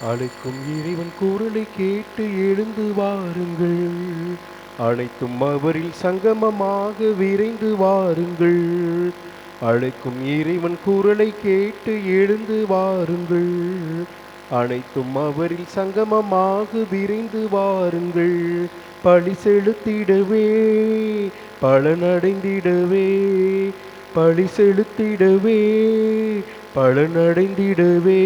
அழைக்கும் இறைவன் குரலை கேட்டு எழுந்து வாருங்கள். அனைத்தும் அவரில் சங்கமமாக விரைந்து வாருங்கள். அழைக்கும் இறைவன் குரலை கேட்டு எழுந்து வாருங்கள். அனைத்தும் அவரில் சங்கமமாக விரைந்து வாருங்கள். பழி செலுத்திடவே பலனடைந்திடவே, பழி செலுத்திடவே பலனடைந்திடவே,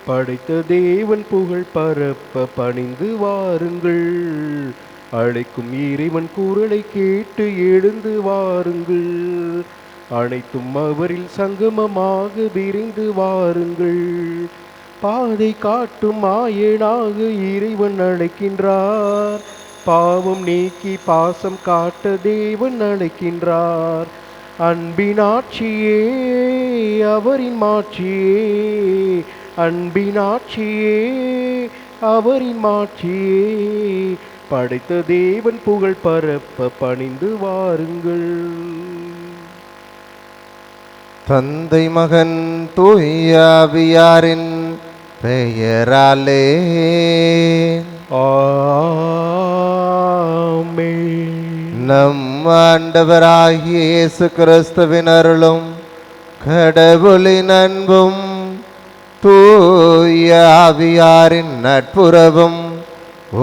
படைத்த தேவன் புகழ் பரப்ப பணிந்து வாருங்கள். அழைக்கும் இறைவன் குரலை கேட்டு எழுந்து வாருங்கள். அனைத்தும் அவரில் சங்கமமாக விரைந்து வாருங்கள். பாதை காட்டும் மாயனாக இறைவன் அழைக்கின்றார். பாவம் நீக்கி பாசம் காட்ட தேவன் அழைக்கின்றார். அன்பின் ஆட்சியே அவரின் மாட்சியே, அன்பின் ஆட்சியே அவரின் மாட்சியே, படைத்த தேவன் புகழ் பரப்ப பணிந்து வாருங்கள். தந்தை மகன் தூய ஆவியாரின் பெயராலே ஆமென். நம் ஆண்டவராகிய இயேசு கிறிஸ்துவின் அருளும் கடவுளின் அன்பும் தூய ஆவியாரின் நட்புறவும்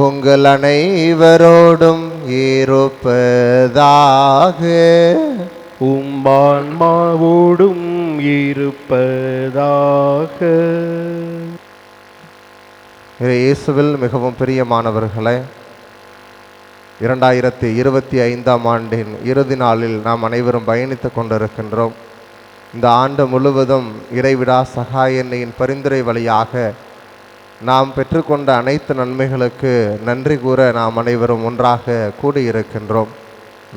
உங்கள் அனைவரோடும் இருப்பதாக. உம்மான்மாவோடும் இருப்பதாக. இயேசுவில் மிகவும் பிரியமானவர்களே, 2025ஆம் ஆண்டின் இறுதி நாளில் நாம் அனைவரும் பயணித்து கொண்டிருக்கின்றோம். இந்த ஆண்டு முழுவதும் இறைவிடா சகாய எண்ணெயின் பரிந்துரை வழியாக நாம் பெற்றுக்கொண்ட அனைத்து நன்மைகளுக்கு நன்றி கூற நாம் அனைவரும் ஒன்றாக கூடியிருக்கின்றோம்.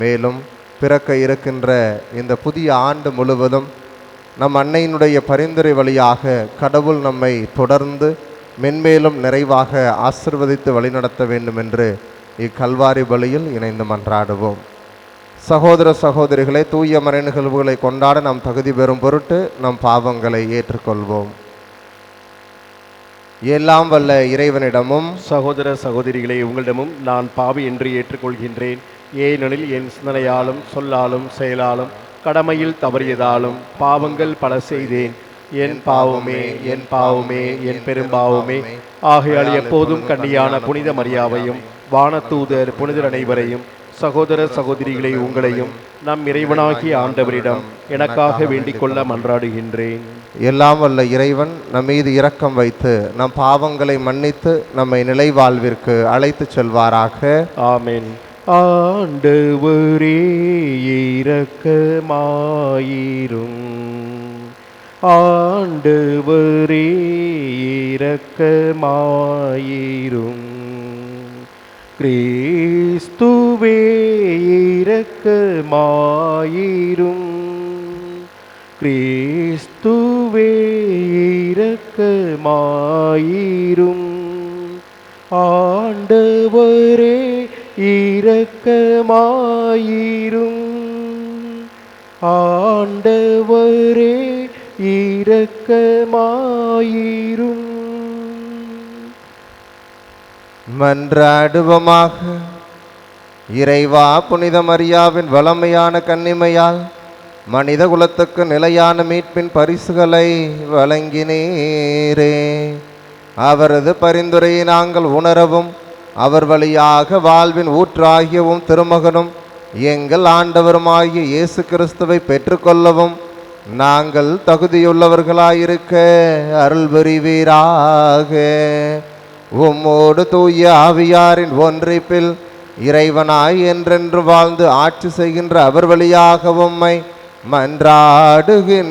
மேலும் பிறக்க இருக்கின்ற இந்த புதிய ஆண்டு முழுவதும் நம் அன்னையினுடைய பரிந்துரை வழியாக கடவுள் நம்மை தொடர்ந்து மென்மேலும் நிறைவாக ஆசிர்வதித்து வழிநடத்த வேண்டும் என்று இக்கல்வாரி பலியில் இணைந்து மன்றாடுவோம். சகோதர சகோதரிகளை, தூய மறை நிகழ்வுகளை கொண்டாட நாம் தகுதி பெறும் பொருட்டு நம் பாவங்களை ஏற்றுக்கொள்வோம். எல்லாம் வல்ல இறைவனிடமும் சகோதர சகோதரிகளை, உங்களிடமும் நான் பாவி என்று ஏற்றுக்கொள்கின்றேன். ஏனெனில் என் சிந்தனையாலும் சொல்லாலும் செயலாலும் கடமையில் தவறியதாலும் பாவங்கள் பல செய்தேன். என் பாவமே, என் பாவமே, என் பெரும்பாவமே. ஆகையால் எப்போதும் கன்னியான புனித மரியாவையும் வானதூதர் புனிதர் அனைவரையும், சகோதர சகோதரிகளை உங்களையும் நம் இறைவனாகிய ஆண்டவரிடம் எனக்காக வேண்டிக் கொள்ள மன்றாடுகின்றேன். எல்லாம் வல்ல இறைவன் நம் மீது இரக்கம் வைத்து நம் பாவங்களை மன்னித்து நம்மை நிலை வாழ்விற்கு அழைத்து செல்வாராக. ஆமென். ஆண்டவரே இரக்கமாயிரும், ஆண்டவரே இரக்கமாயிரும், கிறிஸ்துவே இரக்கமாயிரும், கிறிஸ்துவே இரக்கமாயிரும், ஆண்டவரே இரக்கமாயிரும், ஆண்டவரே இரக்கமாயிரும். மன்றாடுவோமாக. இறைவா, புனித மரியாவின் வளமையான கன்னிமையால் மனித குலத்துக்கு நிலையான மீட்பின் பரிசுகளை வழங்கினீரே. அவரது பரிந்துரையை நாங்கள் உணரவும் அவர் வழியாக வாழ்வின் ஊற்றாகியவும் திருமகனும் எங்கள் ஆண்டவருமாகிய இயேசு கிறிஸ்துவை பெற்றுக்கொள்ளவும் நாங்கள் தகுதியுள்ளவர்களாயிருக்க அருள் புரிவீராக. உம்மோடு தூய ஆவியாரின் ஒன்றிப்பில் இறைவனாய் என்றென்று வாழ்ந்து ஆட்சி செய்கின்ற அவர் வழியாக உம்மை மன்றாடுகின்றோம்.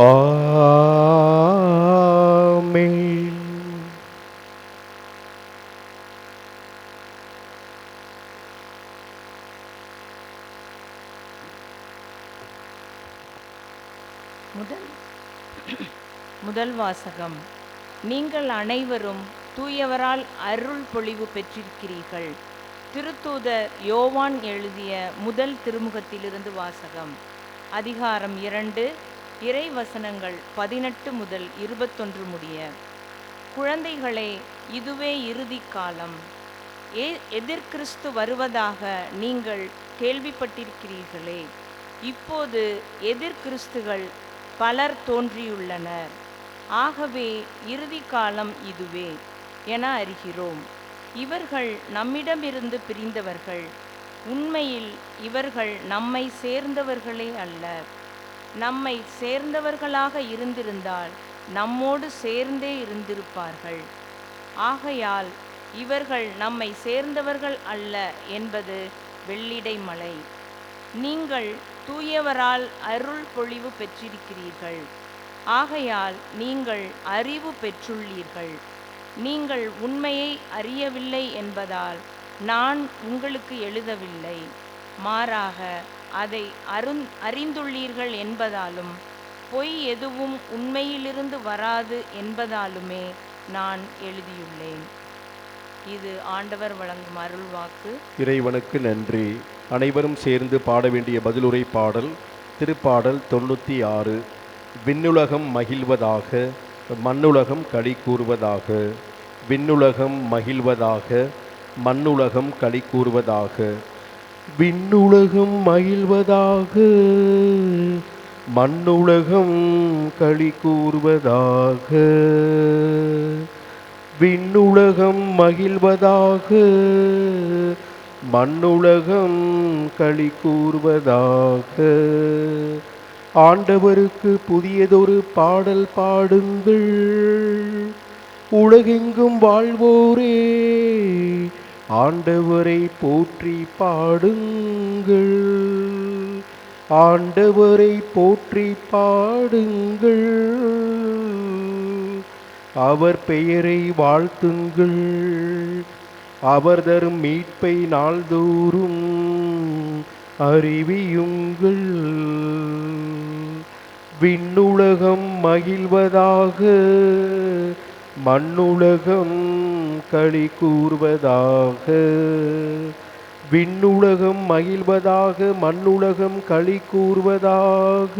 ஆமென். முதல் வாசகம். நீங்கள் அனைவரும் தூயவரால் அருள் பொழிவு பெற்றிருக்கிறீர்கள். திருத்தூதர் யோவான் எழுதிய முதல் திருமுகத்திலிருந்து வாசகம். அதிகாரம் 2, இறை வசனங்கள் 18 முதல் 21 முடிய. குழந்தைகளே, இதுவே இறுதி காலம். எதிர்கிறிஸ்து வருவதாக நீங்கள் கேள்விப்பட்டிருக்கிறீர்களே. இப்போது எதிர்கிறிஸ்துகள் பலர் தோன்றியுள்ளனர். ஆகவே இறுதி காலம் இதுவே என அறிகிறோம். இவர்கள் நம்மிடமிருந்து பிரிந்தவர்கள். உண்மையில் இவர்கள் நம்மை சேர்ந்தவர்களே அல்ல. நம்மை சேர்ந்தவர்களாக இருந்திருந்தால் நம்மோடு சேர்ந்தே இருந்திருப்பார்கள். ஆகையால் இவர்கள் நம்மை சேர்ந்தவர்கள் அல்ல என்பது வெள்ளிடை மலை. நீங்கள் தூயவரால் அருள் பொழிவு பெற்றிருக்கிறீர்கள். ஆகையால் நீங்கள் அறிவு பெற்றுள்ளீர்கள். நீங்கள் உண்மையை அறியவில்லை என்பதால் நான் உங்களுக்கு எழுதவில்லை. மாறாக அதை அறிந்துள்ளீர்கள் என்பதாலும் பொய் எதுவும் உண்மையிலிருந்து வராது என்பதாலுமே நான் எழுதியுள்ளேன். இது ஆண்டவர் வழங்கும் அருள்வாக்கு. இறைவனுக்கு நன்றி. அனைவரும் சேர்ந்து பாட வேண்டிய பதிலுரை பாடல் திருப்பாடல் 96. விண்ணுலகம் மகிழ்வதாக, மண்ணுலகம் களி கூறுவதாக. விண்ணுலகம் மகிழ்வதாக, மண்ணுலகம் களி கூறுவதாக. விண்ணுலகம் மகிழ்வதாக, மண்ணுலகம் களி கூறுவதாக. விண்ணுலகம் மகிழ்வதாக, மண்ணுலகம் களி கூறுவதாக. ஆண்டவருக்கு புதியதொரு பாடல் பாடுங்கள். உலகெங்கும் வாழ்வோரே, ஆண்டவரை போற்றி பாடுங்கள். ஆண்டவரை போற்றி பாடுங்கள். அவர் பெயரை வாழ்த்துங்கள். அவர் தரும் மீட்பை நாள்தோறும் அறிவியுங்கள். விண்ணுலகம் மகிழ்வதாக, மண்ணுலகம் களி கூறுவதாக. விண்ணுலகம் மகிழ்வதாக, மண்ணுலகம் களி கூறுவதாக.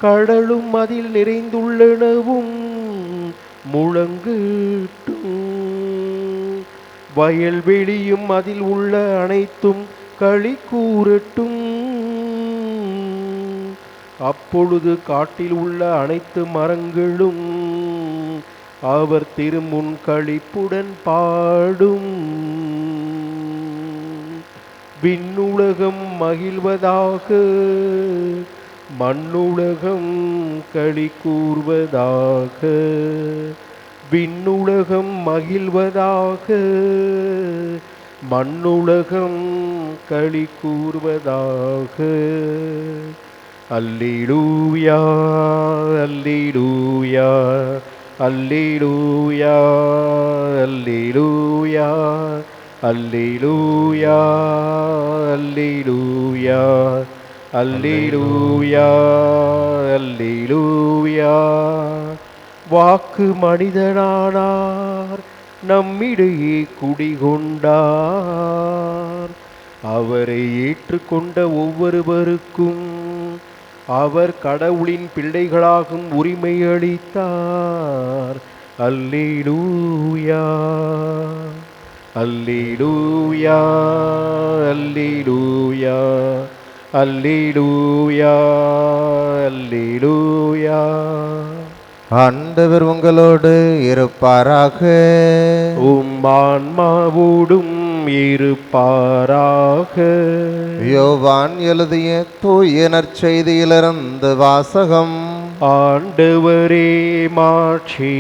கடலும் அதில் நிறைந்துள்ளனவும் முழங்கட்டும். வயல்வெளியும் அதில் உள்ள அனைத்தும் களி கூறட்டும். அப்பொழுது காட்டில் உள்ள அனைத்து மரங்களும் அவர் திருமுன் களிப்புடன் பாடும். விண்ணுலகம் மகிழ்வதாக, மண்ணுலகம் களி கூறுவதாக. விண்ணுலகம் மகிழ்வதாக, மண்ணுலகம் களி கூறுவதாக. அல்லேலூயா, அல்லேலூயா, அல்லேலூயா, அல்லேலூயா, அல்லேலூயா, அல்லேலூயா, அல்லேலூயா, அல்லேலூயா. வாக்கு மனிதனானார், நம்மிடையே குடிகொண்டார். அவரை ஏற்றுக்கொண்ட ஒவ்வொருவருக்கும் அவர் கடவுளின் பிள்ளைகளாகும் உரிமை அளித்தார். அல்லேலூயா, அல்லேலூயா, அல்லேலூயா, அல்லேலூயா, அல்லேலூயா. ஆண்டவர் உங்களோடு இருப்பாராக. ஆன்மாவோடும் இருப்பாராக. யோவான் எழுதிய தூய நற்செய்தியிலிருந்து வாசகம். ஆண்டவரே, மாட்சி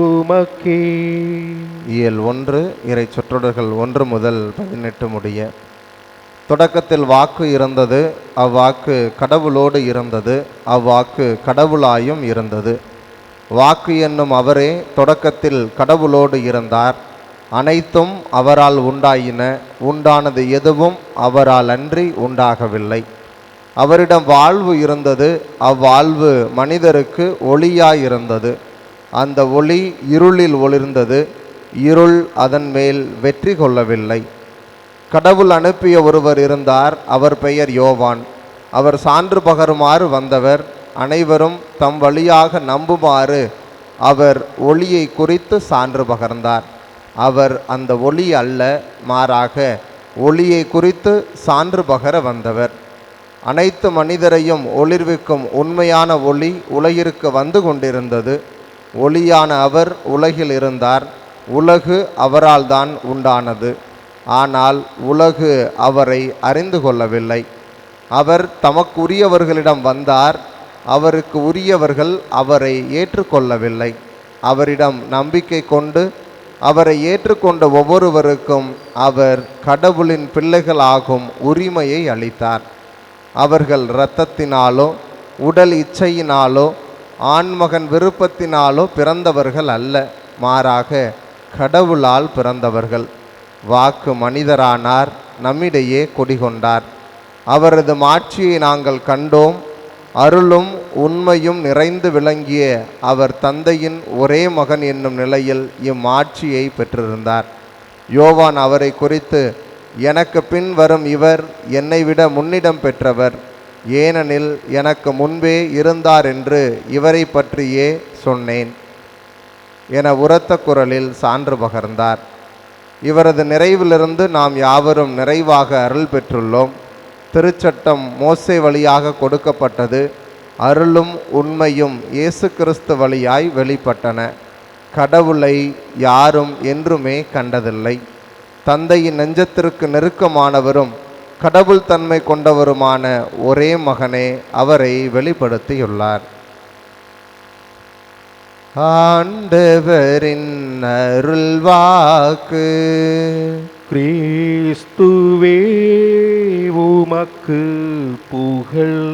உமக்கே. இயல் 1 இறை சொற்றொடர்கள் 1 முதல் 18 முடிய. தொடக்கத்தில் வாக்கு இருந்தது, அவ்வாக்கு கடவுளோடு இருந்தது, அவ்வாக்கு கடவுளாயும் இருந்தது. வாக்கு என்னும் அவரே தொடக்கத்தில் கடவுளோடு இருந்தார். அனைத்தும் அவரால் உண்டாயின. உண்டானது எதுவும் அவரால் அன்றி உண்டாகவில்லை. அவரிடம் வாழ்வு இருந்தது, அவ்வாழ்வு மனிதருக்கு ஒளியாயிருந்தது. அந்த ஒளி இருளில் ஒளிர்ந்தது, இருள் அதன் மேல் வெற்றி கொள்ளவில்லை. கடவுள் அனுப்பிய ஒருவர் இருந்தார், அவர் பெயர் யோவான். அவர் சான்று பகருமாறு வந்தவர். அனைவரும் தம் வழியாக நம்புமாறு அவர் ஒளியை குறித்து சான்று பகர்ந்தார். அவர் அந்த ஒளி அல்ல, மாறாக ஒளியை குறித்து சான்று பகர வந்தவர். அனைத்து மனிதரையும் ஒளிர்விக்கும் உண்மையான ஒளி உலகிற்கு வந்து கொண்டிருந்தது. ஒளியான அவர் உலகில் இருந்தார். உலகு அவரால் தான் உண்டானது. ஆனால் உலகு அவரை அறிந்து கொள்ளவில்லை. அவர் தமக்குரியவர்களிடம் வந்தார். அவருக்கு உரியவர்கள் அவரை ஏற்றுக்கொள்ளவில்லை. அவரிடம் நம்பிக்கை கொண்டு அவரை ஏற்றுக்கொண்ட ஒவ்வொருவருக்கும் அவர் கடவுளின் பிள்ளைகளாகும் உரிமையை அளித்தார். அவர்கள் இரத்தத்தினாலோ உடல் இச்சையினாலோ ஆண்மகன் விருப்பத்தினாலோ பிறந்தவர்கள் அல்ல, மாறாக கடவுளால் பிறந்தவர்கள். வாக்கு மனிதரானார், நம்மிடையே குடிகொண்டார். அவரது மாட்சியை நாங்கள் கண்டோம். அருளும் உண்மையும் நிறைந்து விளங்கிய அவர் தந்தையின் ஒரே மகன் என்னும் நிலையில் இம்மாட்சியை பெற்றிருந்தார். யோவான் அவரை குறித்து, எனக்கு பின் வரும் இவர் என்னை விட முன்னிடம் பெற்றவர், ஏனெனில் எனக்கு முன்பே இருந்தார் என்று இவரை பற்றியே சொன்னேன் என உரத்த குரலில் சான்று பகர்ந்தார். இவரது நிறைவிலிருந்து நாம் யாவரும் நிறைவாக அருள் பெற்றுள்ளோம். திருச்சட்டம் மோசே வழியாக கொடுக்கப்பட்டது. அருளும் உண்மையும் இயேசு கிறிஸ்து வழியாய் வெளிப்பட்டன. கடவுளை யாரும் என்றுமே கண்டதில்லை. தந்தையின் நெஞ்சத்திற்கு நெருக்கமானவரும் கடவுள் தன்மை கொண்டவருமான ஒரே மகனே அவரை வெளிப்படுத்தியுள்ளார். ஆண்டவரின் அருள்வாக்கு. கிறிஸ்துவே உமக்கு புகழ்.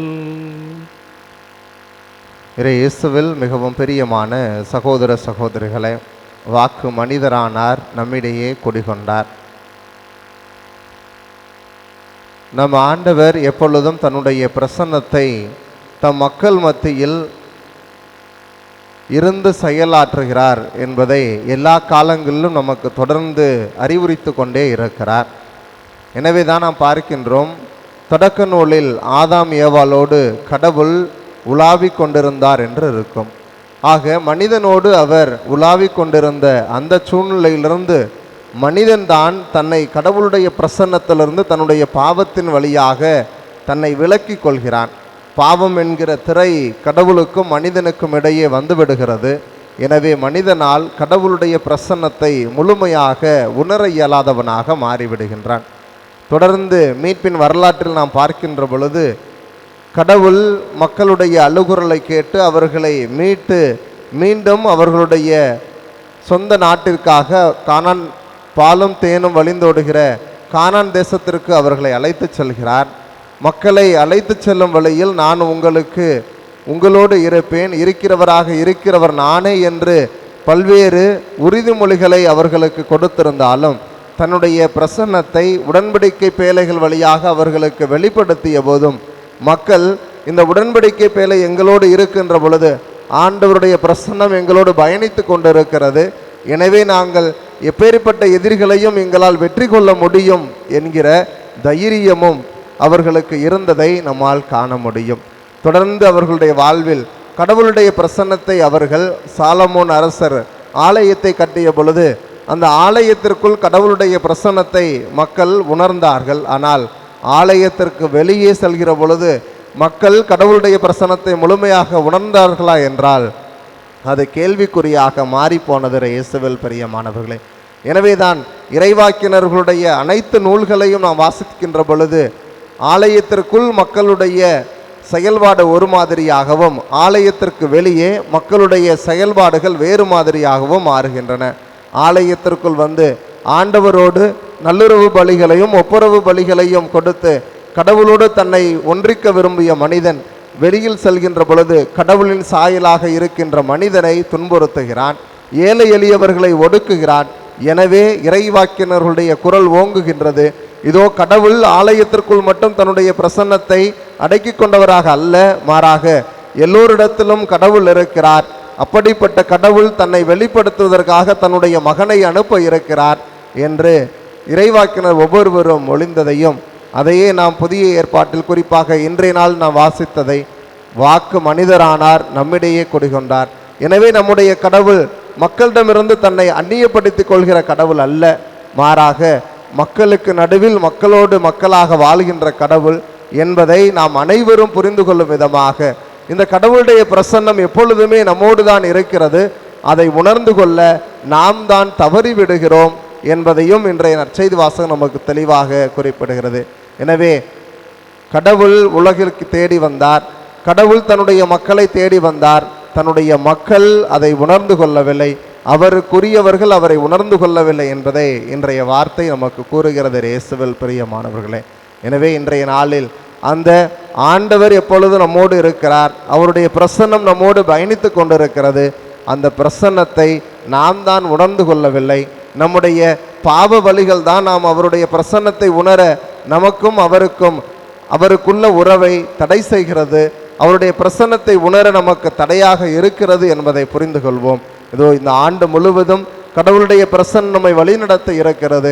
இயேசுவில் மிகவும் பிரியமான சகோதர சகோதரிகளே, வாக்கு மனிதரானார், நம்மிடையே குடிகொண்டார். நம் ஆண்டவர் எப்பொழுதும் தன்னுடைய பிரசன்னத்தை தம் மக்கள் மத்தியில் இருந்து செயலாற்றுகிறார் என்பதை எல்லா காலங்களிலும் நமக்கு தொடர்ந்து அறிவுரித்து கொண்டே இருக்கிறார். எனவே தான் நாம் பார்க்கின்றோம், தொடக்க நூலில் ஆதாம் ஏவாளோடு கடவுள் உலாவிக் கொண்டிருந்தார் என்று இருக்கும். ஆக மனிதனோடு அவர் உலாவிக் கொண்டிருந்த அந்த சூழ்நிலையிலிருந்து மனிதன்தான் தன்னை கடவுளுடைய பிரசன்னத்திலிருந்து தன்னுடைய பாவத்தின் வழியாக தன்னை விலக்கிக் கொள்கிறான். பாவம் என்கிற திரை கடவுளுக்கும் மனிதனுக்கும் இடையே வந்துவிடுகிறது. எனவே மனிதனால் கடவுளுடைய பிரசன்னத்தை முழுமையாக உணர இயலாதவனாக மாறிவிடுகின்றான். தொடர்ந்து மீட்பின் வரலாற்றில் நாம் பார்க்கின்ற பொழுது, கடவுள் மக்களுடைய அழுகுரலை கேட்டு அவர்களை மீட்டு மீண்டும் அவர்களுடைய சொந்த நாட்டிற்காக கானான், பாலும் தேனும் வழிந்தோடுகிற கானான் தேசத்திற்கு அவர்களை அழைத்து செல்கிறார். மக்களை அழைத்து செல்லும் வழியில், நான் உங்களோடு இருப்பேன், இருக்கிறவராக இருக்கிறவர் நானே என்று பல்வேறு உறுதிமொழிகளை அவர்களுக்கு கொடுத்திருந்தாலும் தன்னுடைய பிரசன்னத்தை உடன்படிக்கை பேழைகள் வழியாக அவர்களுக்கு வெளிப்படுத்திய போதும் மக்கள், இந்த உடன்படிக்கை பேழை எங்களோடு இருக்கின்ற பொழுது ஆண்டவருடைய பிரசன்னம் எங்களோடு பயணித்து கொண்டிருக்கிறது, எனவே நாங்கள் எப்பேற்பட்ட எதிரிகளையும் எங்களால் வெற்றி கொள்ள முடியும் என்கிற தைரியமும் அவர்களுக்கு இருந்ததை நம்மால் காண முடியும். தொடர்ந்து அவர்களுடைய வாழ்வில் கடவுளுடைய பிரசன்னத்தை அவர்கள், சாலமோன் அரசர் ஆலயத்தை கட்டிய பொழுது அந்த ஆலயத்திற்குள் கடவுளுடைய பிரசன்னத்தை மக்கள் உணர்ந்தார்கள். ஆனால் ஆலயத்திற்கு வெளியே செல்கிற பொழுது மக்கள் கடவுளுடைய பிரசன்னத்தை முழுமையாக உணர்ந்தார்களா என்றால் அது கேள்விக்குறியாக மாறிப்போனது. இயேசுவில் பிரியமானவர்களே, எனவேதான் இறைவாக்கினர்களுடைய அனைத்து நூல்களையும் நாம் வாசிக்கின்ற பொழுது ஆலயத்திற்குள் மக்களுடைய செயல்பாடு ஒரு மாதிரியாகவும் ஆலயத்திற்கு வெளியே மக்களுடைய செயல்பாடுகள் வேறு மாதிரியாகவும் மாறுகின்றன. ஆலயத்திற்குள் வந்து ஆண்டவரோடு நல்லுறவு பலிகளையும் ஒப்புரவு பலிகளையும் கொடுத்து கடவுளோடு தன்னை ஒன்றிக்க விரும்பிய மனிதன் வெளியில் செல்கின்ற பொழுது கடவுளின் சாயலாக இருக்கின்ற மனிதனை துன்புறுத்துகிறான், ஏழை எளியவர்களை ஒடுக்குகிறான். எனவே இறைவாக்கினர்களுடைய குரல் ஓங்குகின்றது, இதோ கடவுள் ஆலயத்திற்குள் மட்டும் தன்னுடைய பிரசன்னத்தை அடக்கி கொண்டவராக அல்ல, மாறாக எல்லோரிடத்திலும் கடவுள் இருக்கிறார். அப்படிப்பட்ட கடவுள் தன்னை வெளிப்படுத்துவதற்காக தன்னுடைய மகனை அனுப்ப இருக்கிறார் என்று இறைவாக்கினர் ஒவ்வொருவரும் ஒளிந்ததையும், அதையே நாம் புதிய ஏற்பாட்டில் குறிப்பாக இன்றைய நாள் நாம் வாசித்ததை வாக்கு மனிதரானார், நம்மிடையே குடிகொண்டார். எனவே நம்முடைய கடவுள் மக்களிடமிருந்து தன்னை அந்நியப்படுத்திக் கொள்கிற கடவுள் அல்ல, மாறாக மக்களுக்கு நடுவில் மக்களோடு மக்களாக வாழ்கின்ற கடவுள் என்பதை நாம் அனைவரும் புரிந்து கொள்ளும் விதமாக இந்த கடவுளுடைய பிரசன்னம் எப்பொழுதுமே நம்மோடு தான் இருக்கிறது. அதை உணர்ந்து கொள்ள நாம் தான் தவறிவிடுகிறோம் என்பதையும் இன்றைய நற்செய்தி வாசகம் நமக்கு தெளிவாக குறிப்பிடுகிறது. எனவே கடவுள் உலகிற்கு தேடி வந்தார், கடவுள் தன்னுடைய மக்களை தேடி வந்தார். தன்னுடைய மக்கள் அதை உணர்ந்து கொள்ளவில்லை, அவருக்குரியவர்கள் அவரை உணர்ந்து கொள்ளவில்லை என்பதை இன்றைய வார்த்தை நமக்கு கூறுகிறது. இயேசுவில் பிரியமானவர்களே, எனவே இன்றைய நாளில் அந்த ஆண்டவர் எப்பொழுது நம்மோடு இருக்கிறார், அவருடைய பிரசன்னம் நம்மோடு பயணித்து கொண்டிருக்கிறது. அந்த பிரசன்னத்தை நாம் தான் உணர்ந்து கொள்ளவில்லை. நம்முடைய பாவ வழிகள் தான் நாம் அவருடைய பிரசன்னத்தை உணர நமக்கும் அவருக்குள்ள உறவை தடை செய்கிறது, அவருடைய பிரசன்னத்தை உணர நமக்கு தடையாக இருக்கிறது என்பதை புரிந்து கொள்வோம். இதோ இந்த ஆண்டு முழுவதும் கடவுளுடைய பிரசன்னம் நம்மை வழிநடத்த இருக்கிறது.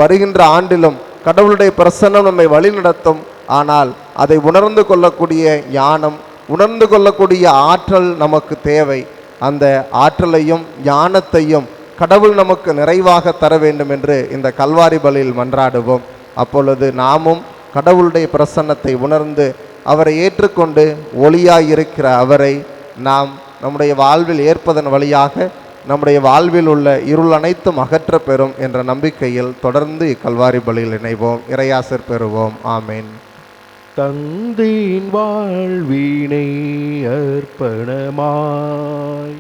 வருகின்ற ஆண்டிலும் கடவுளுடைய பிரசன்னம் நம்மை வழிநடத்தும். ஆனால் அதை உணர்ந்து கொள்ளக்கூடிய ஞானம், உணர்ந்து கொள்ளக்கூடிய ஆற்றல் நமக்கு தேவை. அந்த ஆற்றலையும் ஞானத்தையும் கடவுள் நமக்கு நிறைவாக தர வேண்டும் என்று இந்த கல்வாரி பலியில் மன்றாடுவோம். அப்பொழுது நாமும் கடவுளுடைய பிரசன்னத்தை உணர்ந்து அவரை ஏற்றுக்கொண்டு ஒளியாயிருக்கிற அவரை நாம் நம்முடைய வாழ்வில் ஏற்பதன் வழியாக நம்முடைய வாழ்வில் உள்ள இருள் அனைத்தும் அகற்ற பெறும் என்ற நம்பிக்கையில் தொடர்ந்து இக்கல்வாரி பலியில் இணைவோம். இறையாசர் பெறுவோம். ஆமேன். தந்தேன் வாழ்வினை அர்ப்பணமாய்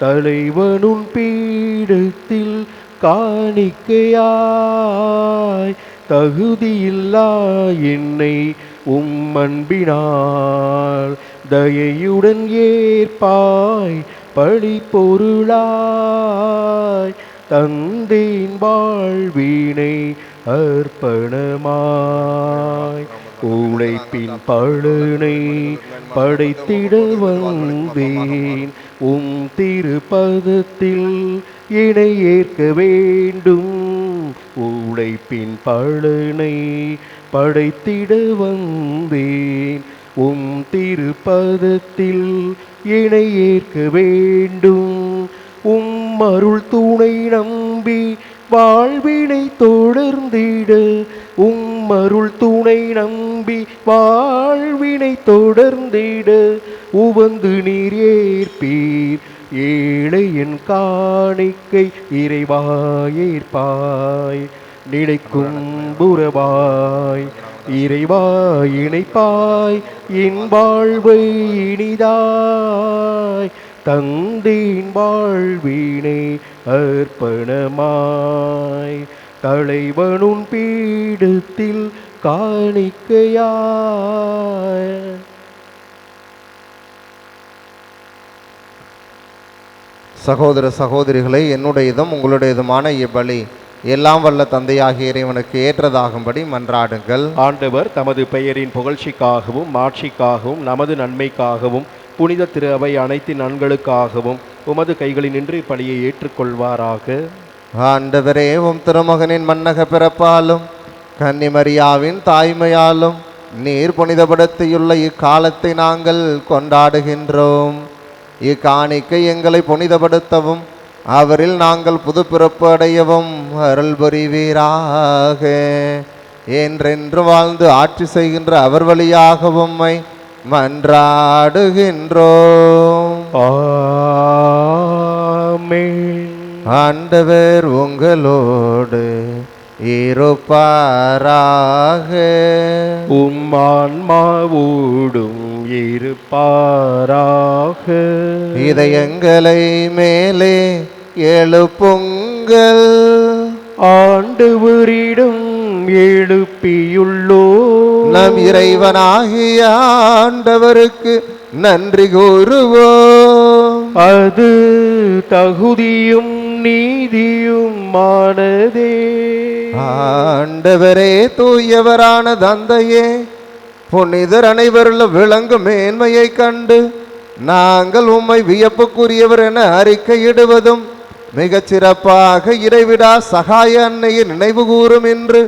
தலைவனுன் பீடத்தில் காணிக்கையாய் தகுதியில்லா என்னை அன்பினால் தயையுடன் ஏற்பாய் பழி பொருளாய் தந்தேன் வாழ்வினை அர்ப்பணமாய் உழைப்பின் பலனை படைத்திட வந்தேன் திருப்பதத்தில் இணை ஏற்க வேண்டும். உழைப்பின் பலனை படைத்திட வந்தேன் திருப்பதத்தில் இணை ஏற்க வேண்டும். அருள் துணை நம்பி வாழ்வினை தொடர்ந்திட அருள் துணை நம்பி வாழ்வினை தொடர்ந்திட உவந்து நீர் ஏற்பீர் ஏழையன் காணிக்கை இறைவாயேற்பாய் நினைக்கும் புறவாய் இறைவாய் இணைப்பாய் என் வாழ்வை இனிதாய் தந்தேன் வாழ்வினை அர்ப்பணமாய் தலைவனுன் பீடத்தில் காணிக்கையாய். சகோதர சகோதரிகளை, என்னுடையதும் உங்களுடையதுமான இப்பலி எல்லாம் வல்ல தந்தையாகிய இறைவனுக்கு ஏற்றதாகும்படி மன்றாடுங்கள். ஆண்டவர் தமது பெயரின் புகழ்ச்சிக்காகவும் மாட்சிக்காகவும் நமது நன்மைக்காகவும் புனித திரு அவை அனைத்து நன்களுக்காகவும் உமது கைகளினின்று பலியை ஏற்றுக்கொள்வாராக. ஆண்டவரே, உம் திருமகனின் மன்னக பிறப்பாலும் கன்னிமரியாவின் தாய்மையாலும் நீர் புனிதப்படுத்தியுள்ள இக்காலத்தை நாங்கள் கொண்டாடுகின்றோம். இக்காணிக்கை எங்களை புனிதப்படுத்தவும் அவரில் நாங்கள் புது பிறப்பு அடையவும் அருள் புரிவீராக. என்றென்று வாழ்ந்து ஆட்சி செய்கின்ற அவர் வழியாக உம்மை மன்றாடுகின்றோம். ஆமென். ஆண்டவர் உங்களோடு இருப்பாராக. ஆன்மாவோடும் இருப்பாராக. இதயங்களை மேலே எழுப்புங்கள். ஆண்டவரிடம் எழுப்பியுள்ளோ நம் இறைவனாகிய ஆண்டவருக்கு நன்றி கூறுவோம். அது தகுதியும் நீதியுமானதே. ஆண்டவரே, தூயவரான தந்தையே, புனிதர் அனைவரிலும் விளங்கும் மேன்மையை கண்டு நாங்கள் உம்மை வியப்புக்குரியவர் என அறிக்கையிடுவதும் மிகச் சிறப்பாக இறைவிடா சகாய அன்னையை நினைவு கூறும் என்று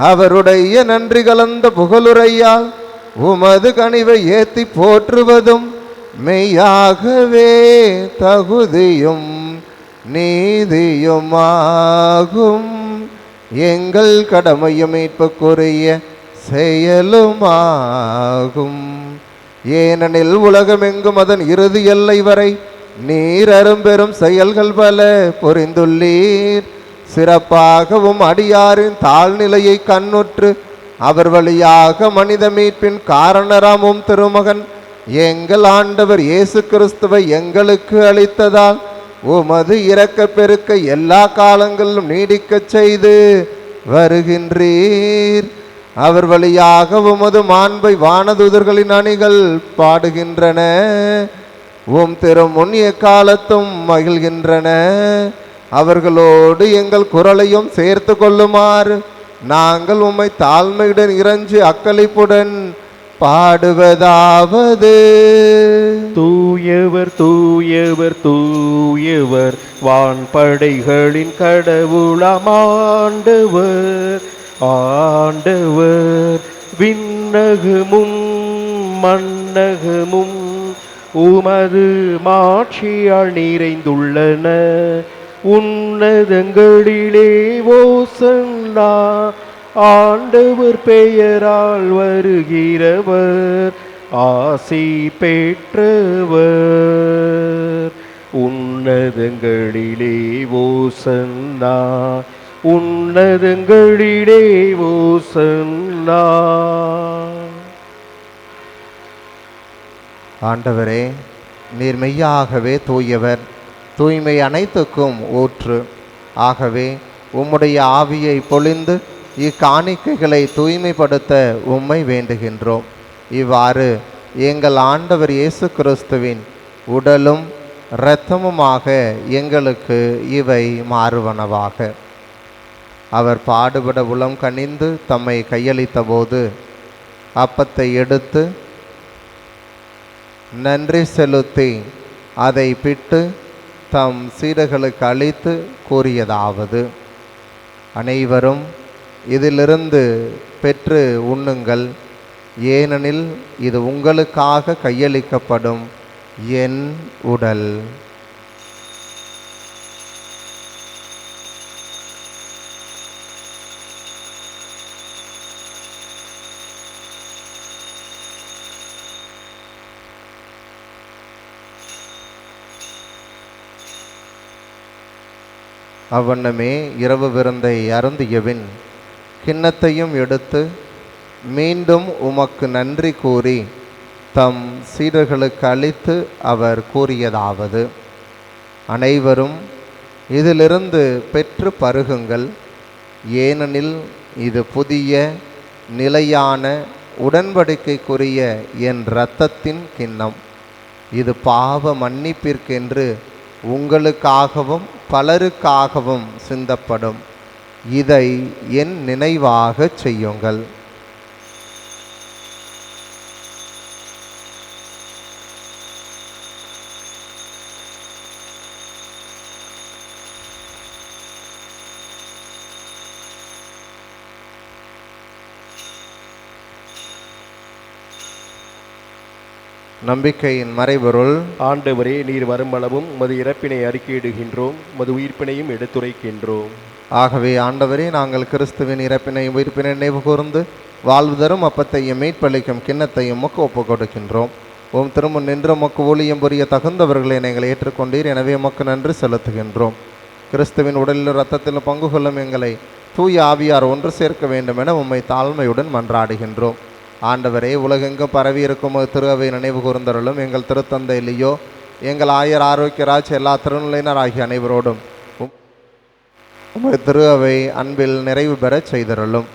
அவருடைய நன்றி கலந்த புகழுரையால் உமது கனிவை ஏத்தி போற்றுவதும் மெய்யாகவே தகுதியும் நீதியுமாகும். எங்கள் கடமையும் மீட்புக்குரிய செயலுமாகும். ஏனெனில் உலகமெங்கும் அதன் இறுதி எல்லை வரை நீர் அரும்பெரும் செயல்கள் பல புரிந்துள்ளீர். சிறப்பாகவும் அடியாரின் தாழ்நிலையை கண்ணுற்று அவர் வழியாக மனித மீட்பின் காரணராமும் திருமகன் எங்கள் ஆண்டவர் இயேசு கிறிஸ்துவை எங்களுக்கு அளித்ததால் உமது இரக்க பெருக்க எல்லா காலங்களிலும் நீடிக்கச் செய்து வருகின்றீர். அவர் வழியாக உமது மாண்பை வானதூதர்களின் அணிகள் பாடுகின்றன. உம் திருமுன் எக்காலத்தும் மகிழ்கின்றன. அவர்களோடு எங்கள் குரலையும் சேர்த்து கொள்ளுமாறு நாங்கள் உம்மை தாழ்மையுடன் இறைஞ்சி அக்களிப்புடன் பாடுவதாவது: தூயவர் தூயவர் தூயவர் வான்படைகளின் கடவுளமாண்டவர். ஆண்டவர் விண்ணகமும் மண்ணகமும் உமது மாட்சியால் நிறைந்துள்ளன. உன்னதங்களிலே ஓசன்னா. ஆண்டவர் பெயரால் வருகிறவர் ஆசி பெற்றவர். உன்னதங்களிலே ஓசன்னா. உன்னதங்களிலே ஓசன்னா. ஆண்டவரே, நீர் மெய்யாகவே தூயவர், தூய்மை அனைத்துக்கும் ஊற்று. ஆகவே உம்முடைய ஆவியை பொழிந்து இக்காணிக்கைகளை தூய்மைப்படுத்த உம்மை வேண்டுகின்றோம். இவ்வாறு எங்கள் ஆண்டவர் இயேசு கிறிஸ்துவின் உடலும் இரத்தமுமாக எங்களுக்கு இவை மாறுவனவாக. அவர் பாடுபட உளம் கனிந்து தம்மை கையளித்த போது அப்பத்தை எடுத்து நன்றி செலுத்தி அதை பிட்டு தம் சீடர்களுக்கு அளித்து கூறியதாவது: அனைவரும் இதிலிருந்து பெற்று உண்ணுங்கள், ஏனெனில் இது உங்களுக்காக கையளிக்கப்படும் என் உடல். அவ்வண்ணமே இரவு விருந்தை அருந்தியபின் கிண்ணத்தையும் எடுத்து மீண்டும் உமக்கு நன்றி கூறி தம் சீடர்களுக்கு அளித்து அவர் கூறியதாவது: அனைவரும் இதிலிருந்து பெற்று பருகுங்கள், ஏனெனில் இது புதிய நிலையான உடன்படிக்கைக்குரிய என் இரத்தத்தின் கிண்ணம். இது பாவ மன்னிப்பிற்கென்று உங்களுக்காகவும் பலருக்காகவும் சிந்தப்படும். இதை என் நினைவாக செய்யுங்கள். நம்பிக்கையின் மறைபொருள். ஆண்டவரே, நீர் வருமளவும் உமது இறப்பினை அறிக்கையிடுகின்றோம், உமது உயிர்ப்பினையும் எடுத்துரைக்கின்றோம். ஆகவே ஆண்டவரே, நாங்கள் கிறிஸ்துவின் இறப்பினையும் உயிர்ப்பினை நினைவு கூர்ந்து வாழ்வு தரும் அப்பத்தையும் மீட்பளிக்கும் கிண்ணத்தையும் உமக்கு ஒப்புக் கொடுக்கின்றோம். உம் திரும்ப நின்று உமக்கு ஊழியம் புரிய தகுந்தவர்களை நீங்கள் ஏற்றுக்கொண்டீர். எனவே உமக்கு நன்றி செலுத்துகின்றோம். கிறிஸ்துவின் உடலிலும் இரத்தத்திலும் பங்கு கொள்ளும் எங்களை தூய ஆவியார் ஒன்று சேர்க்க வேண்டும் என உம்மை தாழ்மையுடன் மன்றாடுகின்றோம். ஆண்டவரே, உலகெங்கும் பரவி இருக்கும் திருவை நினைவு கூர்ந்தருளும். எங்கள் திருத்தந்தை லியோ, எங்கள் ஆயர் ஆரோக்கியராஜ், எல்லா திருநிலையினர் ஆகிய அனைவரோடும் உமது திருவை அன்பில் நிறைவு பெற செய்தருளும்.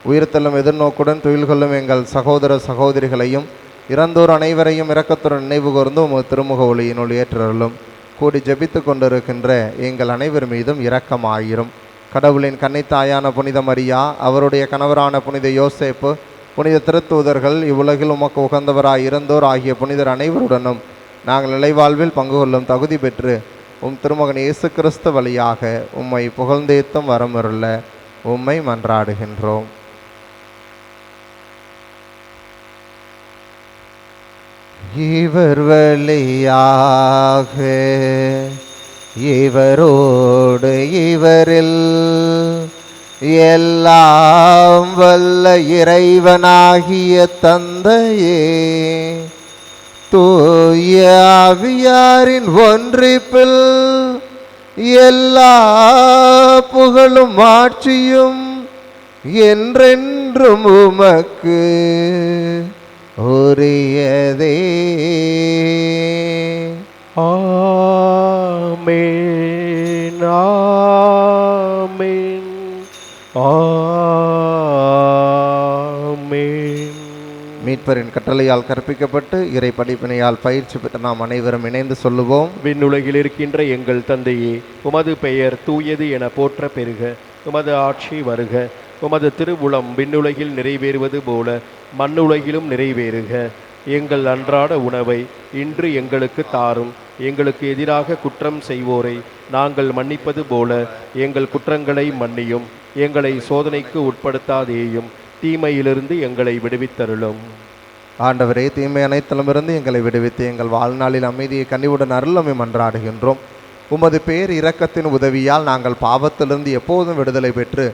உயிர்த்தலும் எதிர்நோக்குடன் துயில் கொள்ளும் எங்கள் சகோதர சகோதரிகளையும் இறந்தோர் அனைவரையும் இரக்கத்துடன் நினைவு கூர்ந்து உமது திருமுக ஒளியினுள் ஏற்றருளும். கூடி ஜெபித்து கொண்டிருக்கின்ற எங்கள் அனைவர் மீதும் இரக்கமாயிரும். கடவுளின் கன்னித்தாயான புனித மரியா, அவருடைய கணவரான புனித யோசேப்பு, புனித திருத்தூதர்கள், இவ்வுலகில் உமக்கு உகந்தவராய் இருந்தோர் ஆகிய புனிதர் அனைவருடனும் நாங்கள் நிலைவாழ்வில் பங்கு கொள்ளும் தகுதி பெற்று உம் திருமகன் இயேசு கிறிஸ்து வழியாக உம்மை புகழ்ந்தேத்தும் வரமருள உம்மை மன்றாடுகின்றோம். இவர் வழியாக இவரோடு இவரில் எல்லாம் வல்ல இறைவனாகிய தந்தையே, தூய ஆவியாரின் ஒன்றிப்பில் எல்லா புகழும் ஆட்சியும் என்றென்றும் உமக்கு உரியதே. ஆமென், ஆமென், ஆமென். மீட்பரின் கட்டளையால் கற்பிக்கப்பட்டு இறை படிப்பினையால் பயிற்சி பெற்ற நாம் அனைவரும் இணைந்து சொல்லுவோம். விண்ணுலகில் இருக்கின்ற எங்கள் தந்தையே, உமது பெயர் தூயது என போற்ற பெறுக. உமது ஆட்சி வருக. உமது திருவுளம் விண்ணுலகில் நிறைவேறுவது போல மண்ணுலகிலும் நிறைவேறுக. எங்கள் அன்றாட உணவை இன்று எங்களுக்கு தாரும். எங்களுக்கு எதிராக குற்றம் செய்வோரை நாங்கள் மன்னிப்பது போல எங்கள் குற்றங்களை மன்னியும். எங்களை சோதனைக்கு உட்படுத்தாதேயும், தீமையிலிருந்து எங்களை விடுவித்தருளும். ஆண்டவரே, தீமை அனைத்திலுமிருந்து எங்களை விடுவித்து எங்கள் வாழ்நாளில் அமைதியை கனிவுடன் அருளமை மன்றாடுகின்றோம். உமது பேர் இரக்கத்தின் உதவியால் நாங்கள் பாவத்திலிருந்து எப்போதும் விடுதலை பெற்று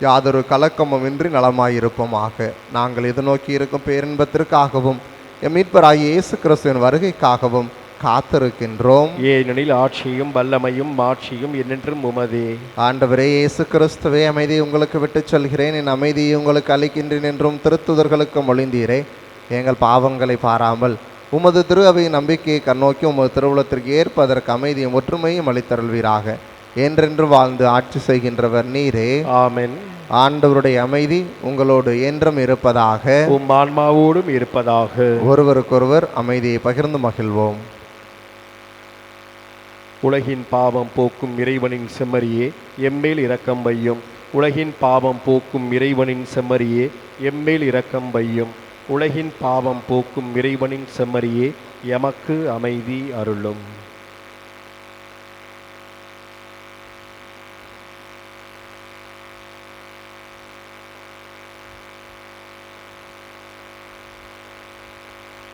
யாதொரு கலக்கமுமின்றி நலமாயிருப்போமாக. நாங்கள் எதிர்நோக்கி இருக்கும் பேரின்பத்திற்காகவும் எம் மீட்பராகிய இயேசு கிறிஸ்துவின் வருகைக்காகவும் காத்திருக்கின்றோம். ஏனெனில் ஆட்சியும் வல்லமையும் மாட்சியும் என்றென்றும் உமதே. ஆண்டவரே இயேசு கிறிஸ்துவே, அமைதியை உங்களுக்கு விட்டுச் சொல்கிறேன், என் அமைதியை உங்களுக்கு அளிக்கின்றேன் என்றும் திருத்துதர்களுக்கு மொழிந்தீரே. எங்கள் பாவங்களை பாராமல் உமது திரு அவையின் நம்பிக்கையை கண்ணோக்கி உமது திருவுளத்திற்கு ஏற்பதற்கு அமைதியும் ஒற்றுமையும் அளித்தருள்வீராக. என்றென்று வாழ்ந்து ஆட்சி செய்கின்றவர் நீரே. ஆமென். ஆண்டவருடைய அமைதி உங்களோடு என்றும் இருப்பதாக. உம் ஆன்மாவோடும் இருப்பதாக. ஒருவருக்கொருவர் அமைதியை பகிர்ந்து மகிழ்வோம். உலகின் பாவம் போக்கும் இறைவனின் செம்மறியே, எம்மேல் இரக்கம் வையும். உலகின் பாவம் போக்கும் இறைவனின் செம்மறியே, எம்மேல் இரக்கம் வையும். உலகின் பாவம் போக்கும் இறைவனின் செம்மறியே, எமக்கு அமைதி அருளும்.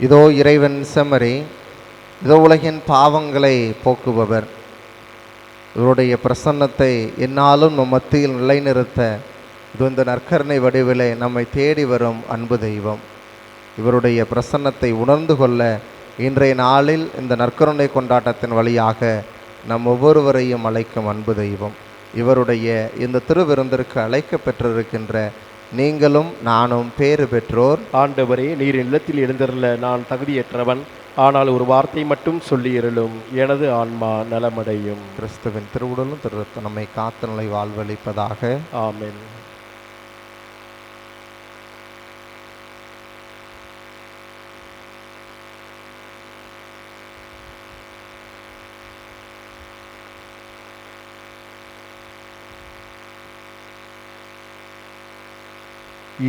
இதோ இறைவன் செம்மறி, இதோ உலகின் பாவங்களை போக்குபவர். இவருடைய பிரசன்னத்தை என்னாலும் நம் மத்தியில் நிலைநிறுத்த இது இந்த நற்கருணை வடிவிலே நம்மை தேடி வரும் அன்பு தெய்வம். இவருடைய பிரசன்னத்தை உணர்ந்து கொள்ள இன்றைய நாளில் இந்த நற்கருணை கொண்டாட்டத்தின் வழியாக நம் ஒவ்வொருவரையும் அழைக்கும் அன்பு தெய்வம். இவருடைய இந்த திருவிருந்திற்கு அழைக்க பெற்றிருக்கின்ற நீங்களும் நானும் பேறு பெற்றோர். ஆண்டவரே, நீர் இல்லத்தில் எழுந்தருள நான் தகுதியற்றவன். ஆனால் ஒரு வார்த்தை மட்டும் சொல்லியிருளும், எனது ஆன்மா நலமடையும். கிறிஸ்துவின் திருவுடலும் திரு நம்மை காத்து நிலை வாழ்வளிப்பதாக. ஆமென்.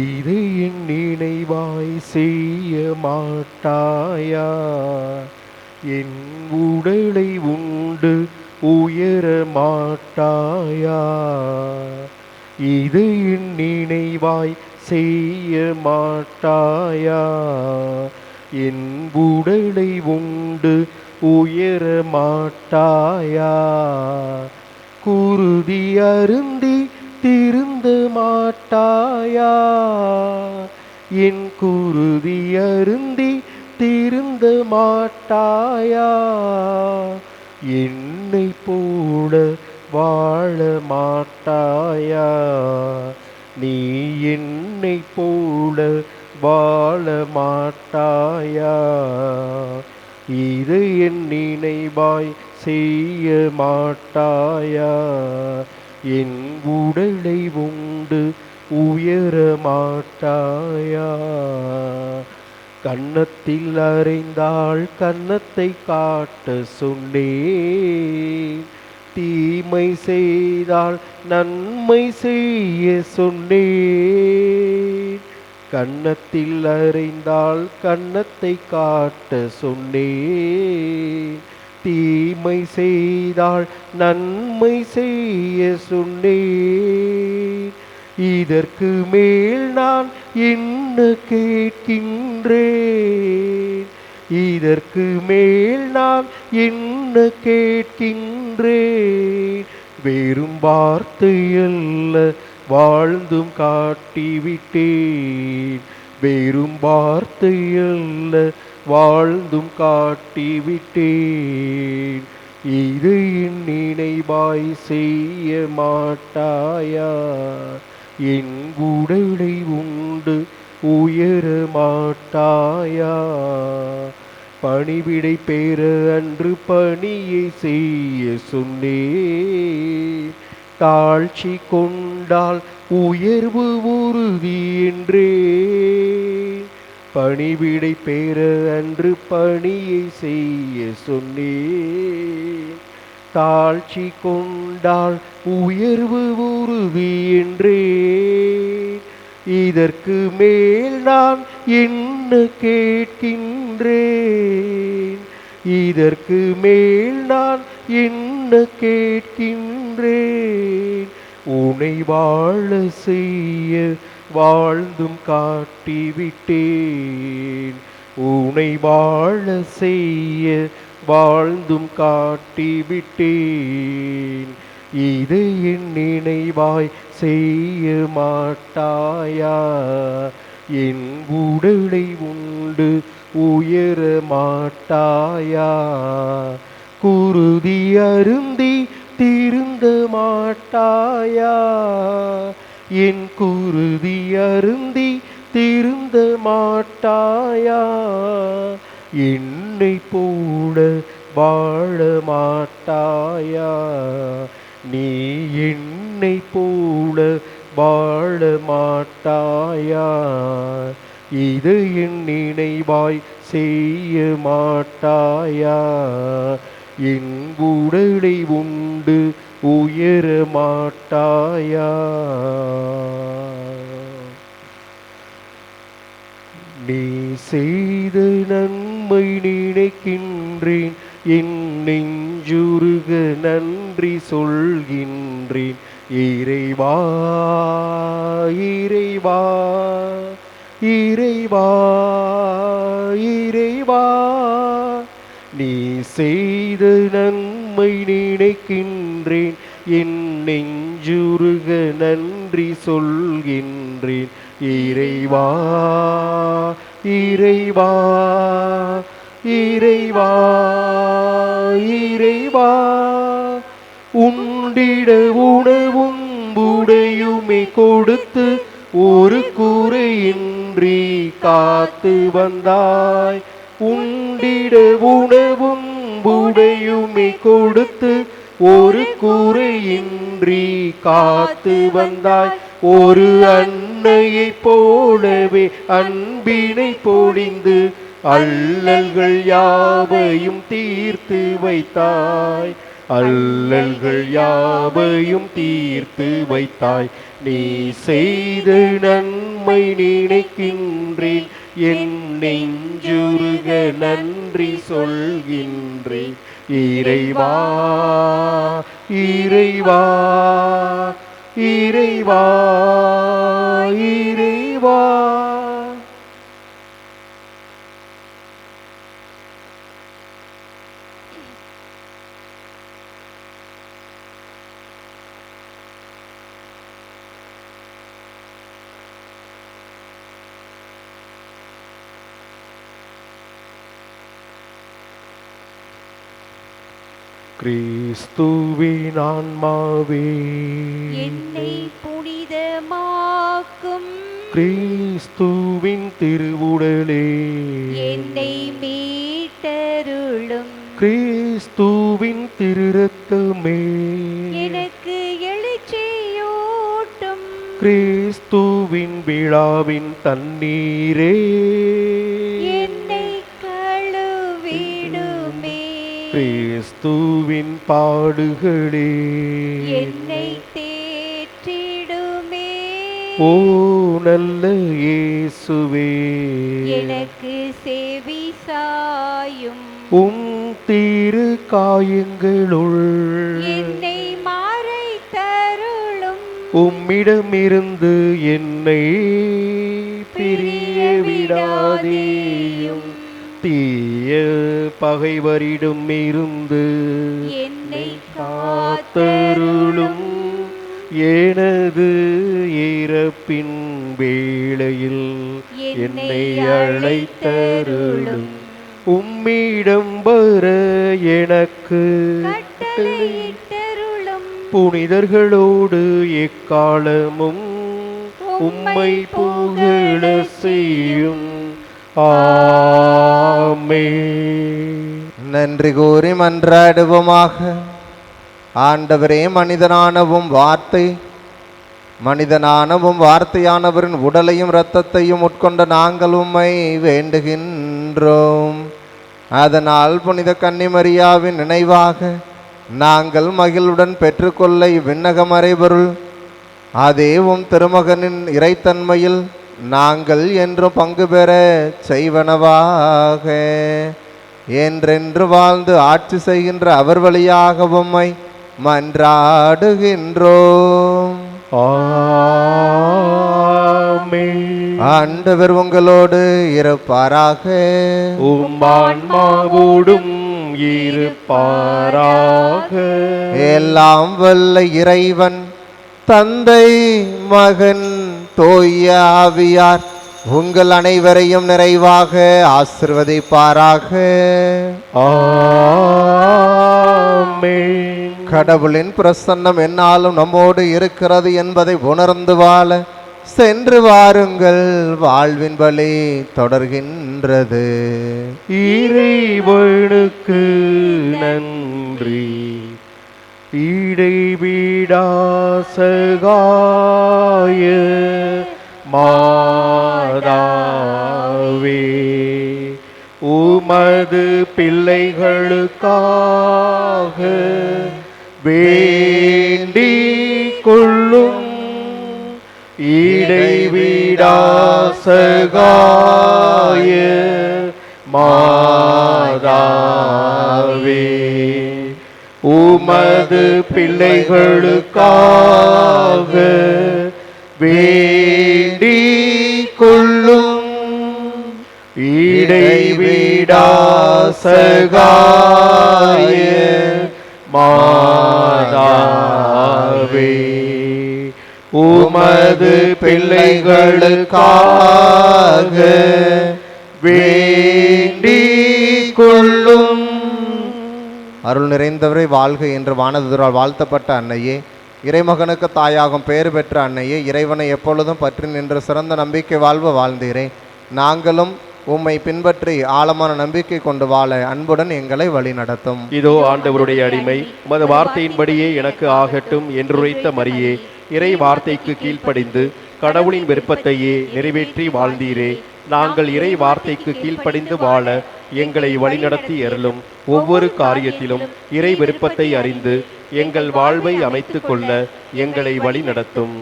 இதை என் நினைவாய் செய்ய மாட்டாயா? என் உடலை உண்டு உயர மாட்டாயா? இதை என் நினைவாய் செய்ய மாட்டாயா? என் உடலை உண்டு உயர மாட்டாயா? குருதி அருந்தி திருந்த மாட்டாயா? என் குருதி அருந்தி திருந்த மாட்டாயா? என்னை போல வாழ மாட்டாயா? நீ என்னை போல வாழ மாட்டாயா? இதை என் நினைவாய் செய்ய மாட்டாயா? என் உடலை உண்டு உயர மாட்டாயா? கன்னத்தில் அறைந்தால் கன்னத்தை காட்ட சொன்னேன். தீமை செய்தால் நன்மை செய்ய சொன்னேன். கன்னத்தில் அறைந்தால் கன்னத்தை காட்ட சொன்னேன். தீமை செய்தால் நன்மை செய்ய சொன்னேன். இதற்கு மேல் நான் என்ன கேட்கின்றேன்? இதற்கு மேல் நான் என்ன கேட்கின்றேன்? வெறும் வார்த்தையல்ல வாழ்ந்தும் காட்டிவிட்டேன். வெறும் வார்த்தையல்ல வாழ்ந்தும் காட்டிவிட்டேன். இதை என் நினைவாய் செய்ய மாட்டாயா? என் உடலை உண்டு உயர மாட்டாயா? பணிவிடை பெற அன்று பணியை செய்ய சொன்னேன். தாழ்ச்சி கொண்டால் உயர்வு உறுதி என்றேன். பணிவிடை பெற அன்று பணியை செய்ய சொன்னேன். தாழ்ச்சி கொண்டால் உயர்வு உறுதி என்றேன். இதற்கு மேல் நான் என்ன கேட்கின்றேன்? இதற்கு மேல் நான் என்ன கேட்கின்றேன்? உன்னை வாழ செய்ய வாழ்ந்தும் காட்டிவிட்டேன். உன்னை வாழ செய்ய வாழ்ந்தும் காட்டிவிட்டேன். இதை என் நினைவாய் செய்ய மாட்டாயா? என் உடலை உண்டு உயர மாட்டாயா? குருதி அருந்தி திருந்த மாட்டாயா? என் குருதி அருந்தி திருந்த மாட்டாயா? என்னை போல வாழ மாட்டாயா? நீ என்னை போல வாழ மாட்டாயா? இதை என் நினைவாய் செய்ய மாட்டாயா? என் உடலை உண்டு உயர மாட்டாயா? நீ செய்த நன்மை நினைக்கின்றேன். என் நெஞ்சுருக நன்றி சொல்கின்றேன். இறைவா இறைவா இறைவா இறைவா, நீ செய்த நன்மை நினைக்கின்றேன். என் நெஞ்சுருக நன்றி சொல்கின்றேன். இறைவா இறைவா இறைவா இறைவா, உண்டிட உணவும் உடையுமே கொடுத்து ஒரு குறையின்றி காத்து வந்தாய். உண்டிட உணவும் உடையுமே கொடுத்து ஒரு குறையின்றி காத்து வந்தாய். ஒரு அன்னையைப் போலவே அன்பினை பொழிந்து அல்லல்கள் யாவையும் தீர்த்து வைத்தாய். அல்லல்கள் யாவையும் தீர்த்து வைத்தாய். நீ செய்த நன்மை நினைக்கின்றேன். என் நெஞ்சுருக நன்றி சொல்கின்றேன். இறைவா இறைவா இறைவா இறைவா. கிறிஸ்துவின் ஆன்மாவே என்னை புனிதமாக்கும். கிறிஸ்துவின் திருவுடலே என்னை மீட்டருளும். கிறிஸ்துவின் திருரத்தமே எனக்கு எழுச்சியூட்டும். கிறிஸ்துவின் விழாவின் தண்ணீரே என்னை கழுவிடுமே. கிறிஸ்துவின் பாடுகளே என்னை தேற்றிடுமே. ஓ நல்ல இயேசுவே, எனக்கு செவி சாயும். உம் திரு காயங்களுள் என்னை மறைத்தருளும். உம்மிடமிருந்து என்னை பிரிய விடாதேயும். தீய பகைவரிடம் இருந்து என்னை காத்தருளும். எனது இறப்பின் வேளையில் என்னை அழைத்தருளும். உம்மிடம் வர எனக்கு கட்டளையிட்டருளும். புனிதர்களோடு எக்காலமும் உம்மை புகழ செய்யும். ஆமென். நன்றி கூறி மன்றாடுவோமாக. ஆண்டவரே, மனிதனானவும் வார்த்தையானவரின் உடலையும் இரத்தத்தையும் உட்கொண்ட நாங்கள் உம்மை வேண்டுகின்றோம். அதனால் புனித கன்னிமரியாவின் நினைவாக நாங்கள் மகிழ்வுடன் பெற்றுக்கொள்ள இவ்விண்ணக மறைபொருள் அதே உம் திருமகனின் இறைத்தன்மையில் நாங்கள் என்றும் பங்கு பெற செய்வனவாக. என்றென்று வாழ்ந்து ஆட்சி செய்கின்ற அவர் வழியாக உம்மை மன்றாடுகின்றோம். ஆமென். ஆண்டவர் உங்களோடு இருப்பாராக. உம் ஆன்மாவோடும் இருப்பாராக. எல்லாம் வல்ல இறைவன் தந்தை, மகன், தூய ஆவியார் உங்கள் அனைவரையும் நிறைவாக ஆசிர்வதிப்பாராக. ஆமென். கடவுளின் பிரசன்னம் என்னாலும் நம்மோடு இருக்கிறது என்பதை உணர்ந்து வாழ சென்று வாருங்கள். வாழ்வின் வழி தொடர்கின்றது. இறைவனுக்கு நன்றி. இடைவிடாசகாய மாதாவே, உமது பிள்ளைகளுக்காக வேண்டிக் கொள்ளும். இடைவிடாசகாய மாதாவே, உமது பிள்ளைகளுக்காக வேண்டிக் கொள்ளும். இடைவிடாசகாய மாதாவே, உமது பிள்ளைகளுக்காக வேண்டிக் கொள்ளும். அருள் நிறைந்தவரை வாழ்க என்று வானதுதரால் வாழ்த்தப்பட்ட அன்னையே, இறைமகனுக்கு தாயாகும் பெயர் பெற்ற அன்னையே, இறைவனை எப்பொழுதும் பற்றி நின்ற சிறந்த நம்பிக்கை வாழ்வு வாழ்ந்தீரே. நாங்களும் உம்மை பின்பற்றி ஆழமான நம்பிக்கை கொண்டு வாழ அன்புடன் எங்களை வழி நடத்தும். இதோ ஆண்டவருடைய அடிமை, உமது வார்த்தையின்படியே எனக்கு ஆகட்டும் என்றுரைத்த மரியே, இறை வார்த்தைக்கு கீழ்ப்படிந்து கடவுளின் விருப்பத்தையே நிறைவேற்றி வாழ்ந்தீரே. நாங்கள் இறை வார்த்தைக்கு கீழ்ப்படிந்து வாழ எங்களை வழிநடத்தி அருளும். ஒவ்வொரு காரியத்திலும் இறை விருப்பத்தை அறிந்து எங்கள் வாழ்வை அமைத்து கொள்ள எங்களை வழி நடத்தும்.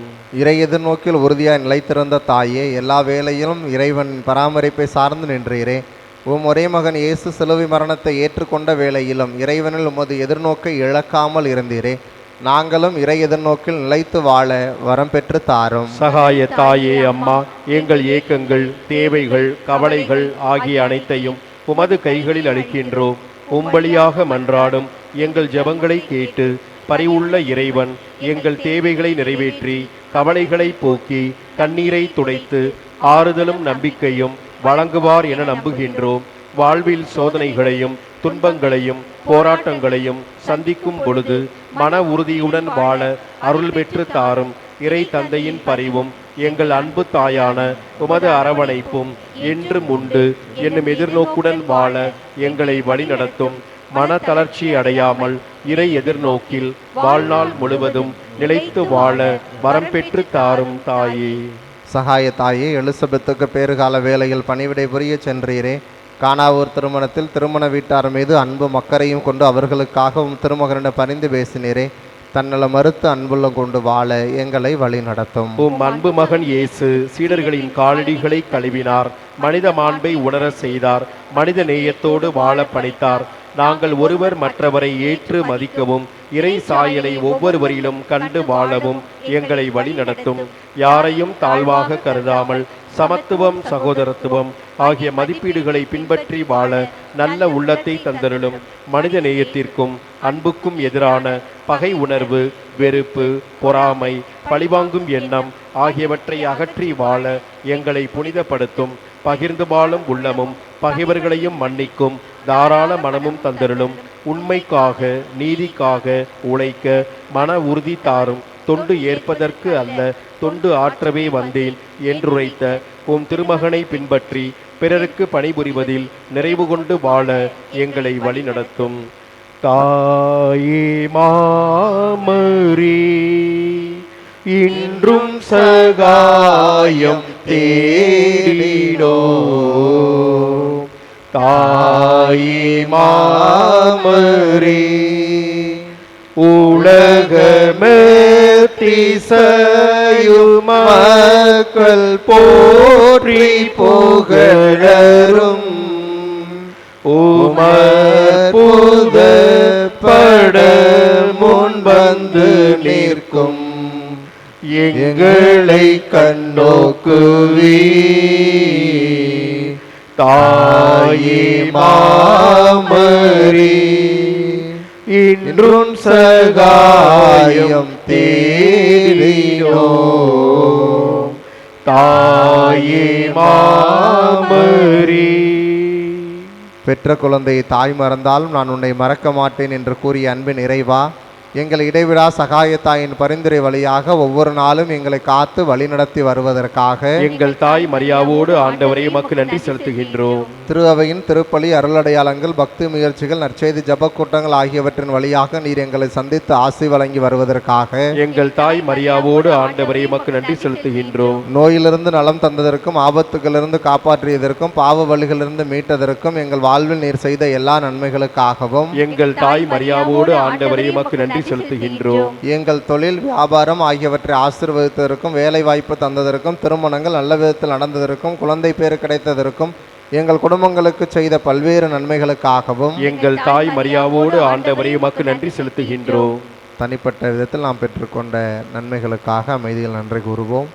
இறை எதிர்நோக்கில் உறுதியாய் நிலைத்திருந்த தாயே, எல்லா வேளையிலும் இறைவன் பராமரிப்பை சார்ந்து நின்றீரே. உம் ஒரே மகன் இயேசு சிலுவை மரணத்தை ஏற்றுக்கொண்ட வேளையிலும் இறைவனில் உமது எதிர்நோக்கை இழக்காமல் இருந்தீரே. நாங்களும் இறை எதிர்நோக்கில் நிலைத்து வாழ வரம் பெற்று தாரும். சகாய தாயே அம்மா, எங்கள் ஏக்கங்கள், தேவைகள், கவலைகள் ஆகிய அனைத்தையும் உமது கைகளில் அளிக்கின்றோம். உம்பலியாக மன்றாடும் எங்கள் ஜெபங்களை கேட்டு பரிவுள்ள இறைவன் எங்கள் தேவைகளை நிறைவேற்றி கவலைகளை போக்கி கண்ணீரை துடைத்து ஆறுதலும் நம்பிக்கையும் வழங்குவார் என நம்புகின்றோம். வாழ்வில் சோதனைகளையும் துன்பங்களையும் போராட்டங்களையும் சந்திக்கும் பொழுது மன உறுதியுடன் வாழ அருள் பெற்று தாரும். இறை தந்தையின் பரிவும் எங்கள் அன்பு தாயான உமது அரவணைப்பும் என்றும் உண்டு என்னும் எதிர்நோக்குடன் வாழ எங்களை வழிநடத்தும். மன தளர்ச்சி அடையாமல் இறை எதிர்நோக்கில் வாழ்நாள் முழுவதும் நிலைத்து வாழ வரம் பெற்று தாரும் தாயே. சகாய தாயே, எலிசபெத்துக்கு பேறுகால வேளையில் பணிவிடை புரிய சென்றீரே. கானாவூர் திருமணத்தில் திருமண வீட்டார் மீது அன்பும் அக்கறையும் கொண்டு அவர்களுக்காகவும் திருமகனிடம் பரிந்து பேசினீரே. தன்னல மறுத்து அன்புள்ள கொண்டு வாழ எங்களை வழி நடத்தும். உம் அன்பு மகன் இயேசு சீடர்களின் காலடிகளை கழுவினார், மனித மாண்பை உணர செய்தார், மனித நேயத்தோடு வாழ பணித்தார். நாங்கள் ஒருவர் மற்றவரை ஏற்று மதிக்கவும் இறை சாயலை ஒவ்வொருவரிலும் கண்டு வாழவும் எங்களை வழி நடத்தும். யாரையும் தாழ்வாக கருதாமல் சமத்துவம், சகோதரத்துவம் ஆகிய மதிப்பீடுகளை பின்பற்றி வாழ நல்ல உள்ளத்தை தந்தருளும். மனித நேயத்திற்கும் அன்புக்கும் எதிரான பகை உணர்வு, வெறுப்பு, பொறாமை, பழிவாங்கும் எண்ணம் ஆகியவற்றை அகற்றி வாழ எங்களை புனிதப்படுத்தும். பகிர்ந்து வாழும் உள்ளமும் பகைவர்களையும் மன்னிக்கும் தாராள மனமும் தந்தருளும். உண்மைக்காக, நீதிக்காக உழைக்க மன உறுதி தாரும். தொண்டு ஏற்பதற்கு அல்ல, தொண்டு ஆற்றவே வந்தேன் என்றுரைத்த உம் திருமகனை பின்பற்றி பிறருக்கு பணிபுரிவதில் நிறைவு கொண்டு வாழ எங்களை வழிநடத்தும். தாயே மாமரி இன்றும் சகாயம் தேடிடோ. தாயே மாமரி உலகமேத்திசையும் மக்கள் போற்றி புகழரும் உமற்புத பட முன்வந்து நிற்கும் எங்களை கண்ணோக்குவி. தாயே மாமரி இன்றும் சகாயம் தேடினோ. தாயே மாமரி பெற்ற குழந்தையை தாய் மறந்தாலும் நான் உன்னை மறக்க மாட்டேன் என்று கூறிய அன்பின் இறைவா, எங்கள் இடைவிடா சகாயத்தாயின் பரிந்துரை வழியாக ஒவ்வொரு நாளும் எங்களை காத்து வழிநடத்தி வருவதற்காக எங்கள் தாய் மரியாவோடு ஆண்டவரை உமக்கு நன்றி செலுத்துகின்றோம். திரு அவையின் திருப்பலி, அருளடையாளங்கள், பக்தி முயற்சிகள், நற்செய்தி ஜபக்கூட்டங்கள் ஆகியவற்றின் வழியாக நீர் எங்களை சந்தித்து ஆசி வழங்கி வருவதற்காக எங்கள் தாய் மரியாவோடு ஆண்டவரை உமக்கு நன்றி செலுத்துகின்றோம். நோயிலிருந்து நலம் தந்ததற்கும், ஆபத்துகளிலிருந்து காப்பாற்றியதற்கும், பாவ வழிகளிலிருந்து மீட்டதற்கும், எங்கள் வாழ்வில் நீர் செய்த எல்லா நன்மைகளுக்காகவும் எங்கள் தாய் மரியாவோடு ஆண்டவரை உமக்கு நன்றி செலுத்துகின்றோம். எங்கள் தொழில், வியாபாரம் ஆகியவற்றை ஆசீர்வதித்ததற்கும், வேலை வாய்ப்பு தந்ததற்கும், திருமணங்கள் நல்ல விதத்தில் நடந்ததற்கும், குழந்தை பேறு கிடைத்ததற்கும், எங்கள் குடும்பங்களுக்கு செய்த பல்வேறு நன்மைகளுக்காகவும் எங்கள் தாய் மரியாவோடு ஆண்டவரை உமக்கு நன்றி செலுத்துகின்றோம். தனிப்பட்ட விதத்தில் நாம் பெற்றுக்கொண்ட நன்மைகளுக்காக அமைதியில் நன்றி கூறுவோம்.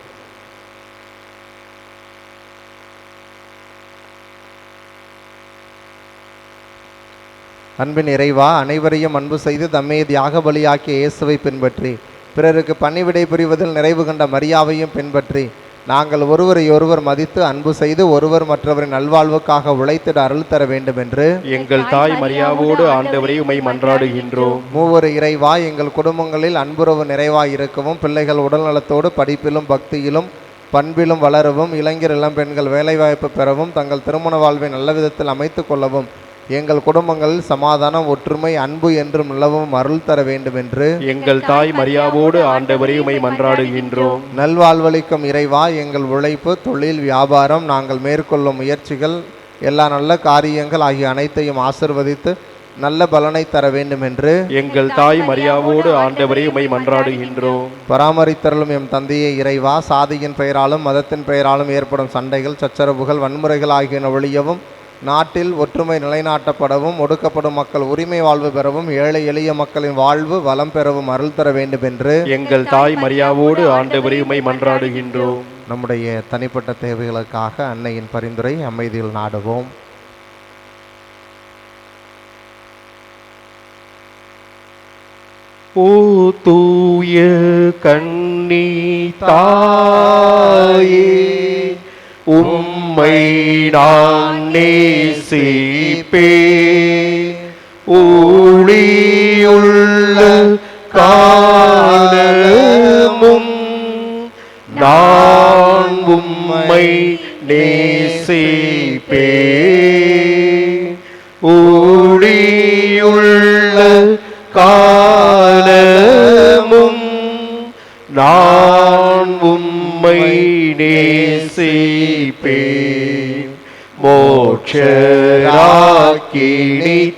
அன்பின் இறைவா, அனைவரையும் அன்பு செய்து தம்மை தியாக பலியாக்கிய இயேசுவை பின்பற்றி பிறருக்கு பணிவிடை புரிவதில் நிறைவு கண்ட மரியாவையும் பின்பற்றி நாங்கள் ஒருவரையொருவர் மதித்து அன்பு செய்து ஒருவர் மற்றவரின் நல்வாழ்வுக்காக உழைத்திட அருள் தர வேண்டும் என்று எங்கள் தாய் மரியாவோடு ஆண்டவரை உம்மை மன்றாடுகின்றோம். மூவர் இறைவா, எங்கள் குடும்பங்களில் அன்புறவு நிறைவாய் இருக்கவும், பிள்ளைகள் உடல்நலத்தோடு படிப்பிலும் பக்தியிலும் பண்பிலும் வளரவும், இளைஞர் இளம்பெண்கள் வேலைவாய்ப்பு பெறவும், தங்கள் திருமண வாழ்வை நல்ல விதத்தில் அமைத்து கொள்ளவும், எங்கள் குடும்பங்களில் சமாதானம், ஒற்றுமை, அன்பு என்றும் நிலவும் அருள் தர வேண்டும் என்று எங்கள் தாய் மரியாவோடு ஆண்டவரை உம்மை மன்றாடுகின்றோம். நல்வாழ்வளிக்கும் இறைவா, எங்கள் உழைப்பு, தொழில், வியாபாரம், நாங்கள் மேற்கொள்ளும் முயற்சிகள், எல்லா நல்ல காரியங்கள் ஆகிய அனைத்தையும் ஆசிர்வதித்து நல்ல பலனை தர வேண்டும் என்று எங்கள் தாய் மரியாவோடு ஆண்டவரை உம்மை மன்றாடுகின்றோம். பராமரித்தருளும் எம் தந்தையே இறைவா, சாதியின் பெயராலும் மதத்தின் பெயராலும் ஏற்படும் சண்டைகள், சச்சரவுகள், வன்முறைகள் ஆகியன ஒழியவும், நாட்டில் ஒற்றுமை நிலைநாட்டப்படவும், ஒடுக்கப்படும் மக்கள் உரிமை வாழ்வு பெறவும், ஏழை எளிய மக்களின் வாழ்வு வளம் பெறவும் அருள் தர வேண்டும் என்று எங்கள் தாய் மரியாவோடு ஆண்டவரை உம்மை மன்றாடுகின்றோம். நம்முடைய தனிப்பட்ட தேவைகளுக்காக அன்னையின் பரிந்துரை அமைதியில் நாடுவோம். ஓ தூய கண்ணி தாயே, உம்மை நான் நேசிப்பேன். ஊழியுள்ள காலமும் நான் உம்மை நேசிப்பேன். ஊழியுள்ள காலமும் நான் உம்மை நேசிப்பேன். மோட்சராக்கினி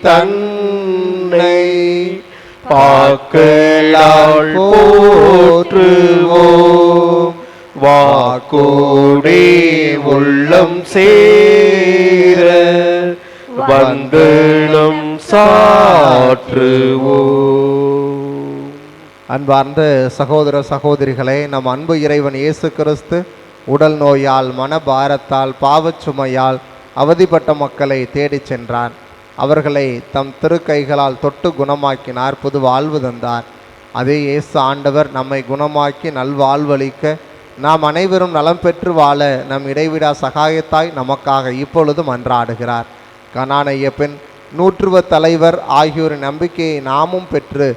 தன்னை பாக்களால் போற்றுவோம். வாக்கோடே உள்ளம் சேர வந்து நம் சாற்றுவோம். அன்பார்ந்த சகோதர சகோதரிகளே, நம் அன்பு இறைவன் இயேசு கிறிஸ்து உடல் நோயால் மனபாரத்தால் பாவச்சுமையால் அவதிப்பட்ட மக்களை தேடிச் சென்றார். அவர்களை தம் திருக்கைகளால் தொட்டு குணமாக்கினார், புது வாழ்வு தந்தார். அதே இயேசு ஆண்டவர் நம்மை குணமாக்கி நல்வாழ்வளிக்க நாம் அனைவரும் நலம் பெற்று வாழ நம் இடைவிடா சகாயத்தாய் நமக்காக இப்பொழுது மன்றாடுகிறார். கனானைய பெண், நூற்றுவ தலைவர் ஆகியோரின் நம்பிக்கையை நாமும் பெற்று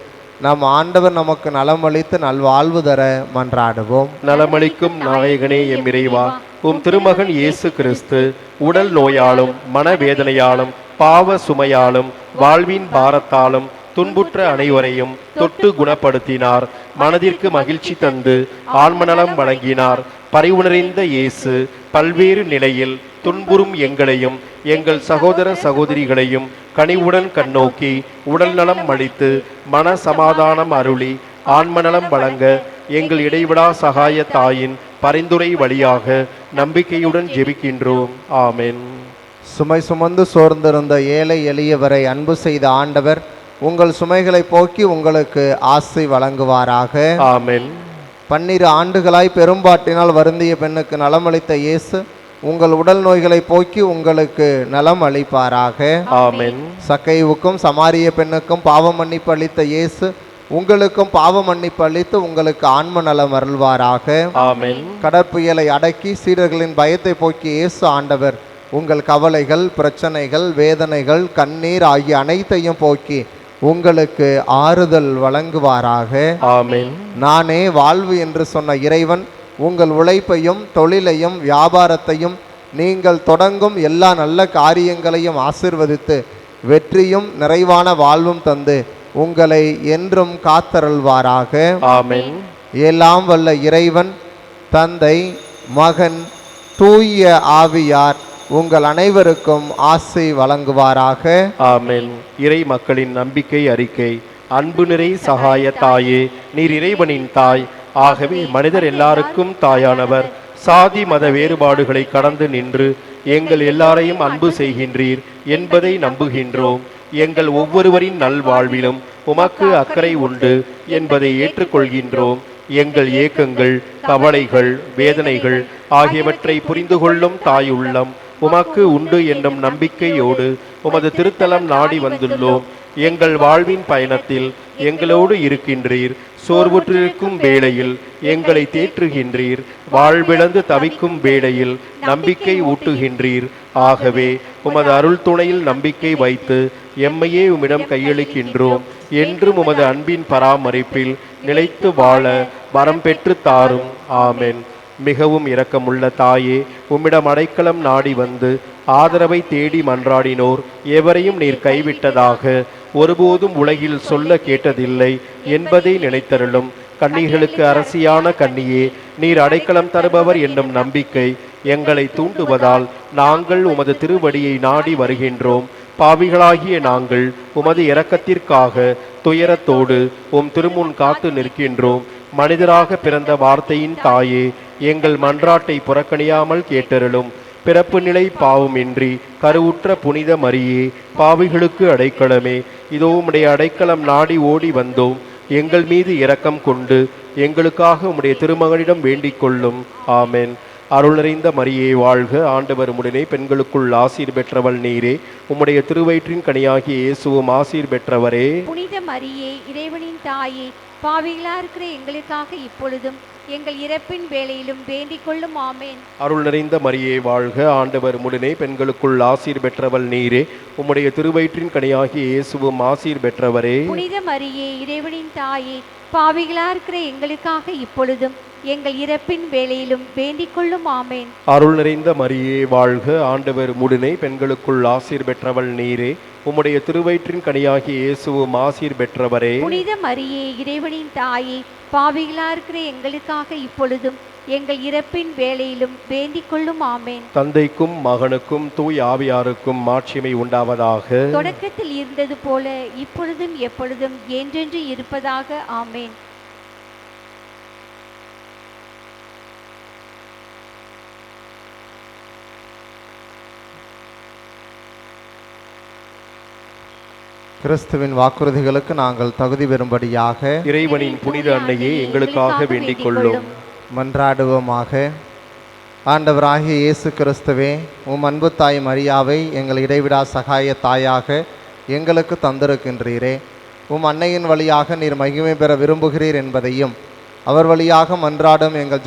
நம் ஆண்டவர் நமக்கு நலமளித்து நல்வாழ்வு தர மன்றாடுவோம். நலமளிக்கும் நாயகனே எம் இறைவா, உம் திருமகன் இயேசு கிறிஸ்து உடல் நோயாலும் மனவேதனையாலும் பாவ சுமையாலும் வாழ்வின் பாரத்தாலும் துன்புற்ற அனைவரையும் தொட்டு குணப்படுத்தினார். மனதிற்கு மகிழ்ச்சி தந்து ஆன்மநலம் வழங்கினார். பரிவுணர்ந்த இயேசு பல்வேறு நிலையில் துன்புறும் எங்களையும் எங்கள் சகோதர சகோதரிகளையும் கனிவுடன் கண்ணோக்கி உடல் நலம் அளித்து மன சமாதானம் அருளி ஆன்மநலம் வழங்க எங்கள் இடைவிடா சகாய தாயின் பரிந்துரை வழியாக நம்பிக்கையுடன் ஜெபிக்கின்றோம். ஆமென். சுமை சுமந்து சோர்ந்திருந்த ஏழை எளியவரை அன்பு செய்த ஆண்டவர் உங்கள் சுமைகளை போக்கி உங்களுக்கு ஆசை வழங்குவாராக. ஆமென். 12 ஆண்டுகளாய் பெரும்பாட்டினால் வருந்திய பெண்ணுக்கு நலமளித்த இயேசு உங்கள் உடல் நோய்களை போக்கி உங்களுக்கு நலம் அளிப்பாராக. ஆமென். சக்கைவுக்கும் சமாரிய பெண்ணுக்கும் பாவ மன்னிப்பு அளித்த இயேசு உங்களுக்கும் பாவ மன்னிப்பு அளித்து உங்களுக்கு ஆன்ம நலம் அருள்வாராக. ஆமென். கடற்புயலை அடக்கி சீடர்களின் பயத்தை போக்கிய இயேசு ஆண்டவர் உங்கள் கவலைகள், பிரச்சனைகள், வேதனைகள், கண்ணீர் ஆகிய அனைத்தையும் போக்கி உங்களுக்கு ஆறுதல் வழங்குவாராக. ஆமென். நானே வாழ்வு என்று சொன்ன இறைவன் உங்கள் உழைப்பையும் தொழிலையும் வியாபாரத்தையும் நீங்கள் தொடங்கும் எல்லா நல்ல காரியங்களையும் ஆசிர்வதித்து வெற்றியும் நிறைவான வாழ்வும் தந்து உங்களை என்றும் காத்தருள்வாராக. ஆமென். எல்லாம் வல்ல இறைவன் தந்தை, மகன், தூய ஆவியார் உங்கள் அனைவருக்கும் ஆசை வழங்குவாராக. ஆமென். இறை மக்களின் நம்பிக்கை அறிக்கை. அன்பு நிறை சகாய தாயே, நீர் இறைவனின் தாய். ஆகவே மனிதர் எல்லாருக்கும் தாயானவர். சாதி மத வேறுபாடுகளை கடந்து நின்று எங்கள் எல்லாரையும் அன்பு செய்கின்றீர் என்பதை நம்புகின்றோம். எங்கள் ஒவ்வொருவரின் நல்வாழ்விலும் உமக்கு அக்கறை உண்டு என்பதை ஏற்றுக்கொள்கின்றோம். எங்கள் ஏக்கங்கள், கவலைகள், வேதனைகள் ஆகியவற்றை புரிந்து கொள்ளும் தாயுள்ளம் உமக்கு உண்டு என்னும் நம்பிக்கையோடு உமது திருத்தலம் நாடி வந்துள்ளோம். எங்கள் வாழ்வின் பயணத்தில் எங்களோடு இருக்கின்றீர். சோர்வுற்றிருக்கும் வேளையில் எங்களை தேற்றுகின்றீர். வாழ்விழந்து தவிக்கும் வேளையில் நம்பிக்கை ஊட்டுகின்றீர். ஆகவே உமது அருள் துணையில் நம்பிக்கை வைத்து எம்மையே உம்மிடம் கையளிக்கின்றோம். என்றும் உமது அன்பின் பராமரிப்பில் நிலைத்து வாழ வரம் பெற்று தாரும். ஆமென். மிகவும் இரக்கமுள்ள தாயே, உம்மிடம் அடைக்கலம் நாடி வந்து ஆதரவை தேடி மன்றாடினோர் எவரையும் நீர் கைவிட்டதாக ஒருபோதும் உலகில் சொல்ல கேட்டதில்லை என்பதை நினைத்தருளும். கன்னிகளுக்கு அரசியான கன்னியே, நீர் அடைக்கலம் தருபவர் என்னும் நம்பிக்கை எங்களை தூண்டுவதால் நாங்கள் உமது திருவடியை நாடி வருகின்றோம். பாவிகளாகிய நாங்கள் உமது இரக்கத்திற்காக துயரத்தோடு உம் திருமுன் காத்து நிற்கின்றோம். மனிதராக பிறந்த வார்த்தையின் தாயே, எங்கள் மன்றாட்டை புறக்கணியாமல் கேட்டருளும். பிறப்பு நிலை பாவமின்றி கருவுற்ற புனித மரியே, பாவிகளுக்கு அடைக்கலமே, இதோ உம்முடைய அடைக்கலம் நாடி ஓடி வந்தோம். எங்கள் மீது இரக்கம் கொண்டு எங்களுக்காக உம்முடைய திருமகனிடம் வேண்டிக் கொள்ளும். ஆமென். அருள் நிறைந்த மரியே வாழ்க, ஆண்டவர் உம்முடனே, பெண்களுக்குள் ஆசீர் பெற்றவள் நீரே. உம்முடைய திருவயிற்றின் கனியாகிய இயேசுவும் ஆசீர் பெற்றவரே. புனித மரியே, இறைவனின் தாயே, பாவிகளா இருக்கிற எங்களுக்காக இப்பொழுதும் எங்கள் இறப்பின் வேளையிலும் வேண்டிக் கொள்ளும். ஆமேன். அருள் நிறைந்த மரியே வாழ்க, ஆண்டவர் உம்முடனே, பெண்களுக்குள் ஆசீர் பெற்றவள் நீரே. உம்முடைய திருவயிற்றின் கனியாகிய இயேசுவும் ஆசீர் பெற்றவரே. புனித மரியே, இறைவனின் தாயே, பாவிகளா இருக்கிற எங்களுக்காக இப்பொழுதும் எங்கள் இறப்பின் வேளையிலும் வேண்டிக் கொள்ளும். ஆமேன். அருள் நிறைந்த மரியே வாழ்க, ஆண்டவர் உம்முடனே, பெண்களுக்குள் ஆசீர் பெற்றவள் நீரே. உம்முடைய திருவயிற்றின் கனியாகிய இயேசுவும் ஆசீர் பெற்றவரே. புனித மரியே, இறைவனின் தாயே, பாவிகளா இருக்கிற எங்களுக்காக இப்பொழுதும் எங்கள் இறப்பின் வேளையிலும் வேண்டிக் கொள்ளும். ஆமேன். தந்தைக்கும் மகனுக்கும் தூய் ஆவியாருக்கும் மாட்சிமை உண்டாவதாக. தொடக்கத்தில் இருந்தது போல இப்பொழுதும் எப்பொழுதும் என்றென்று இருப்பதாக. ஆமேன். கிறிஸ்துவின் வாக்குறுதிகளுக்கு நாங்கள் தகுதி பெறும்படியாக இறைவனின் புனித அன்னையே எங்களுக்காக வேண்டிக் கொள்ளும். மன்றாடுவோமாக. ஆண்டவராகிய இயேசு கிறிஸ்துவே, உம் அன்பு தாய் மரியாவை எங்கள் இடைவிடா சகாய தாயாக எங்களுக்கு தந்திருக்கின்றீரே. உம் அன்னையின் வழியாக நீர் மகிமை பெற விரும்புகிறீர் என்பதையும், அவர் வழியாக மன்றாடும் எங்கள்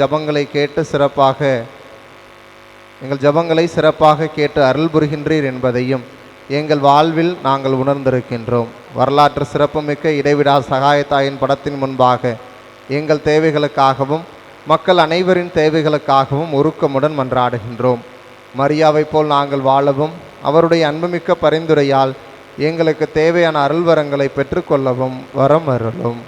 ஜபங்களை சிறப்பாக கேட்டு அருள் புரிகின்றீர் என்பதையும் எங்கள் வாழ்வில் நாங்கள் உணர்ந்திருக்கின்றோம். வரலாற்று சிறப்புமிக்க இடைவிடா சகாயத்தாயின் படத்தின் முன்பாக எங்கள் தேவைகளுக்காகவும் மக்கள் அனைவரின் தேவைகளுக்காகவும் உருக்கமுடன் மன்றாடுகின்றோம். மரியாவை போல் நாங்கள் வாழவும், அவருடைய அன்புமிக்க பரிந்துரையால் எங்களுக்கு தேவையான அருள்வரங்களை பெற்றுக்கொள்ளவும் வரம் அருளும்.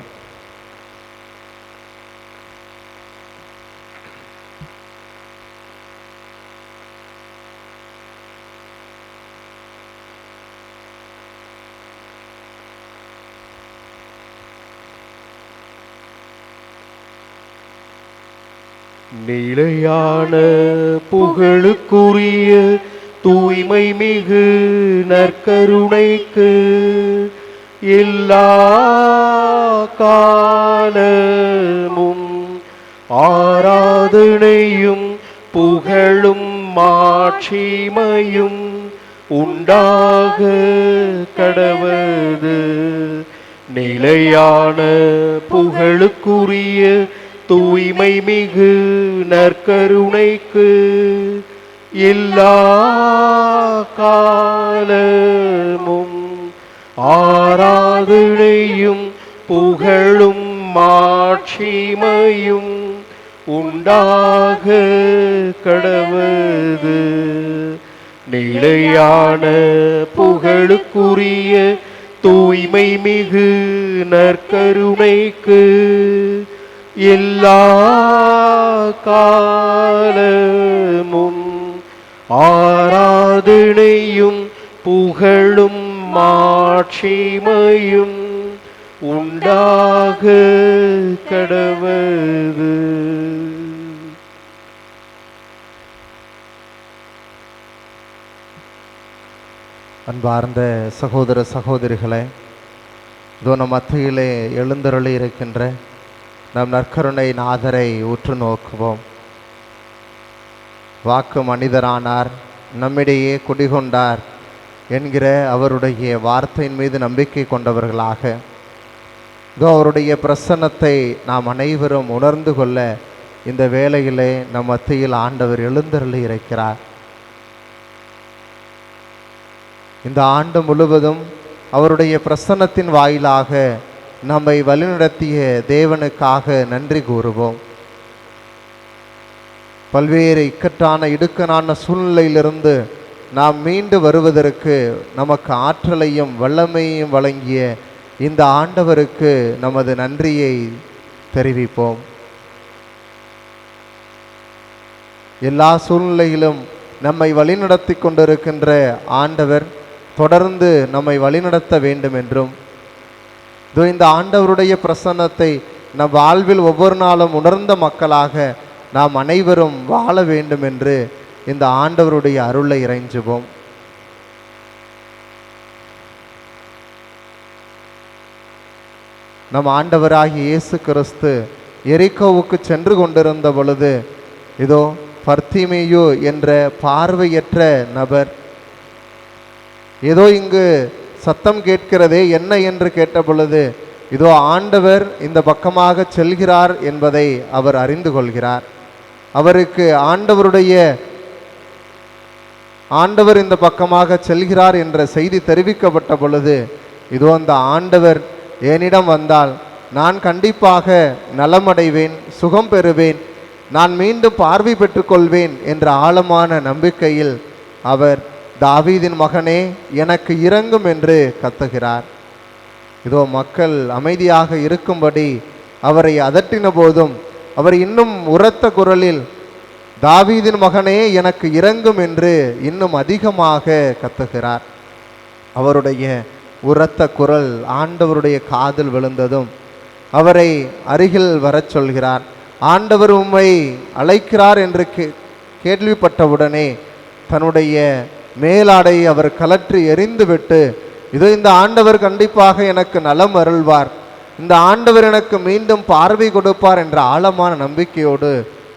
நிலையான புகழுக்குரிய தூய்மை மிகு நற்கருணைக்கு எல்லா காலமும் ஆராதனையும் புகழும் மாட்சிமையும் உண்டாக கடவது. நிலையான புகழுக்குரிய தூய்மை மிகு நற்கருணைக்கு எல்லா காலமும் ஆராதனையும் புகழும் மாட்சிமையும் உண்டாக கடவது. நிலையான புகழுக்குரிய தூய்மை மிகு நற்கருணைக்கு எல்லா காலமும் ஆராதனையும் புகழும் மாட்சிமையும் உண்டாக கடவது. அன்பார்ந்த சகோதர சகோதரிகளே, இதோ நம் மத்தியிலே எழுந்தருளி இருக்கின்ற நம் நற்கருணை நாதரை உற்று நோக்குவோம். வாக்கு மனிதரானார், நம்மிடையே குடிகொண்டார் என்கிற அவருடைய வார்த்தையின் மீது நம்பிக்கை கொண்டவர்களாக இதோ அவருடைய பிரசன்னத்தை நாம் அனைவரும் உணர்ந்து கொள்ள இந்த வேளையிலே நம் மத்தியில் ஆண்டவர் எழுந்தருளி இருக்கிறார். இந்த ஆண்டு முழுவதும் அவருடைய பிரசன்னத்தின் வாயிலாக நம்மை வழிநடத்திய தேவனுக்காக நன்றி கூறுவோம். பல்வேறு இக்கட்டான இடுக்கணான சூழ்நிலையிலிருந்து நாம் மீண்டு வருவதற்கு நமக்கு ஆற்றலையும் வல்லமையையும் வழங்கிய இந்த ஆண்டவருக்கு நமது நன்றியை தெரிவிப்போம். எல்லா சூழ்நிலையிலும் நம்மை வழிநடத்தி கொண்டிருக்கின்ற ஆண்டவர் தொடர்ந்து நம்மை வழிநடத்த வேண்டும் என்றும், இந்த ஆண்டவருடைய பிரசன்னத்தை நம் வாழ்வில் ஒவ்வொரு நாளும் உணர்ந்த மக்களாக நாம் அனைவரும் வாழ வேண்டும் என்று இந்த ஆண்டவருடைய அருளை இறைஞ்சுவோம். நம் ஆண்டவராகிய இயேசு கிறிஸ்து எரிகோவுக்கு சென்று கொண்டிருந்த பொழுது இதோ பர்த்திமேயு என்ற பார்வையற்ற நபர் ஏதோ இங்கு சத்தம் கேட்கிறதே என்ன என்று கேட்ட பொழுது இதோ ஆண்டவர் இந்த பக்கமாக செல்கிறார் என்பதை அவர் அறிந்து கொள்கிறார். அவருக்கு ஆண்டவர் இந்த பக்கமாக செல்கிறார் என்ற செய்தி தெரிவிக்கப்பட்ட பொழுது இதோ அந்த ஆண்டவர் என்னிடம் வந்தால் நான் கண்டிப்பாக நலமடைவேன், சுகம் பெறுவேன், நான் மீண்டும் பார்வை பெற்றுக்கொள்வேன் என்ற ஆழமான நம்பிக்கையில் அவர் தாவீதின் மகனே எனக்கு இரங்கும் என்று கத்துகிறார். இதோ மக்கள் அமைதியாக இருக்கும்படி அவரை அதட்டின போதும் அவர் இன்னும் உரத்த குரலில் தாவீதின் மகனே எனக்கு இரங்கும் என்று இன்னும் அதிகமாக கத்துகிறார். அவருடைய உரத்த குரல் ஆண்டவருடைய காதில் விழுந்ததும் அவரை அருகில் வரச் சொல்கிறார். ஆண்டவர் உம்மை அழைக்கிறார் என்று கேள்விப்பட்டவுடனே தன்னுடைய மேலாடை அவர் கலற்றி எறிந்துவிட்டு இதோ இந்த ஆண்டவர் கண்டிப்பாக எனக்கு நலம் அருள்வார், இந்த ஆண்டவர் எனக்கு மீண்டும் பார்வை கொடுப்பார் என்ற ஆழமான நம்பிக்கையோடு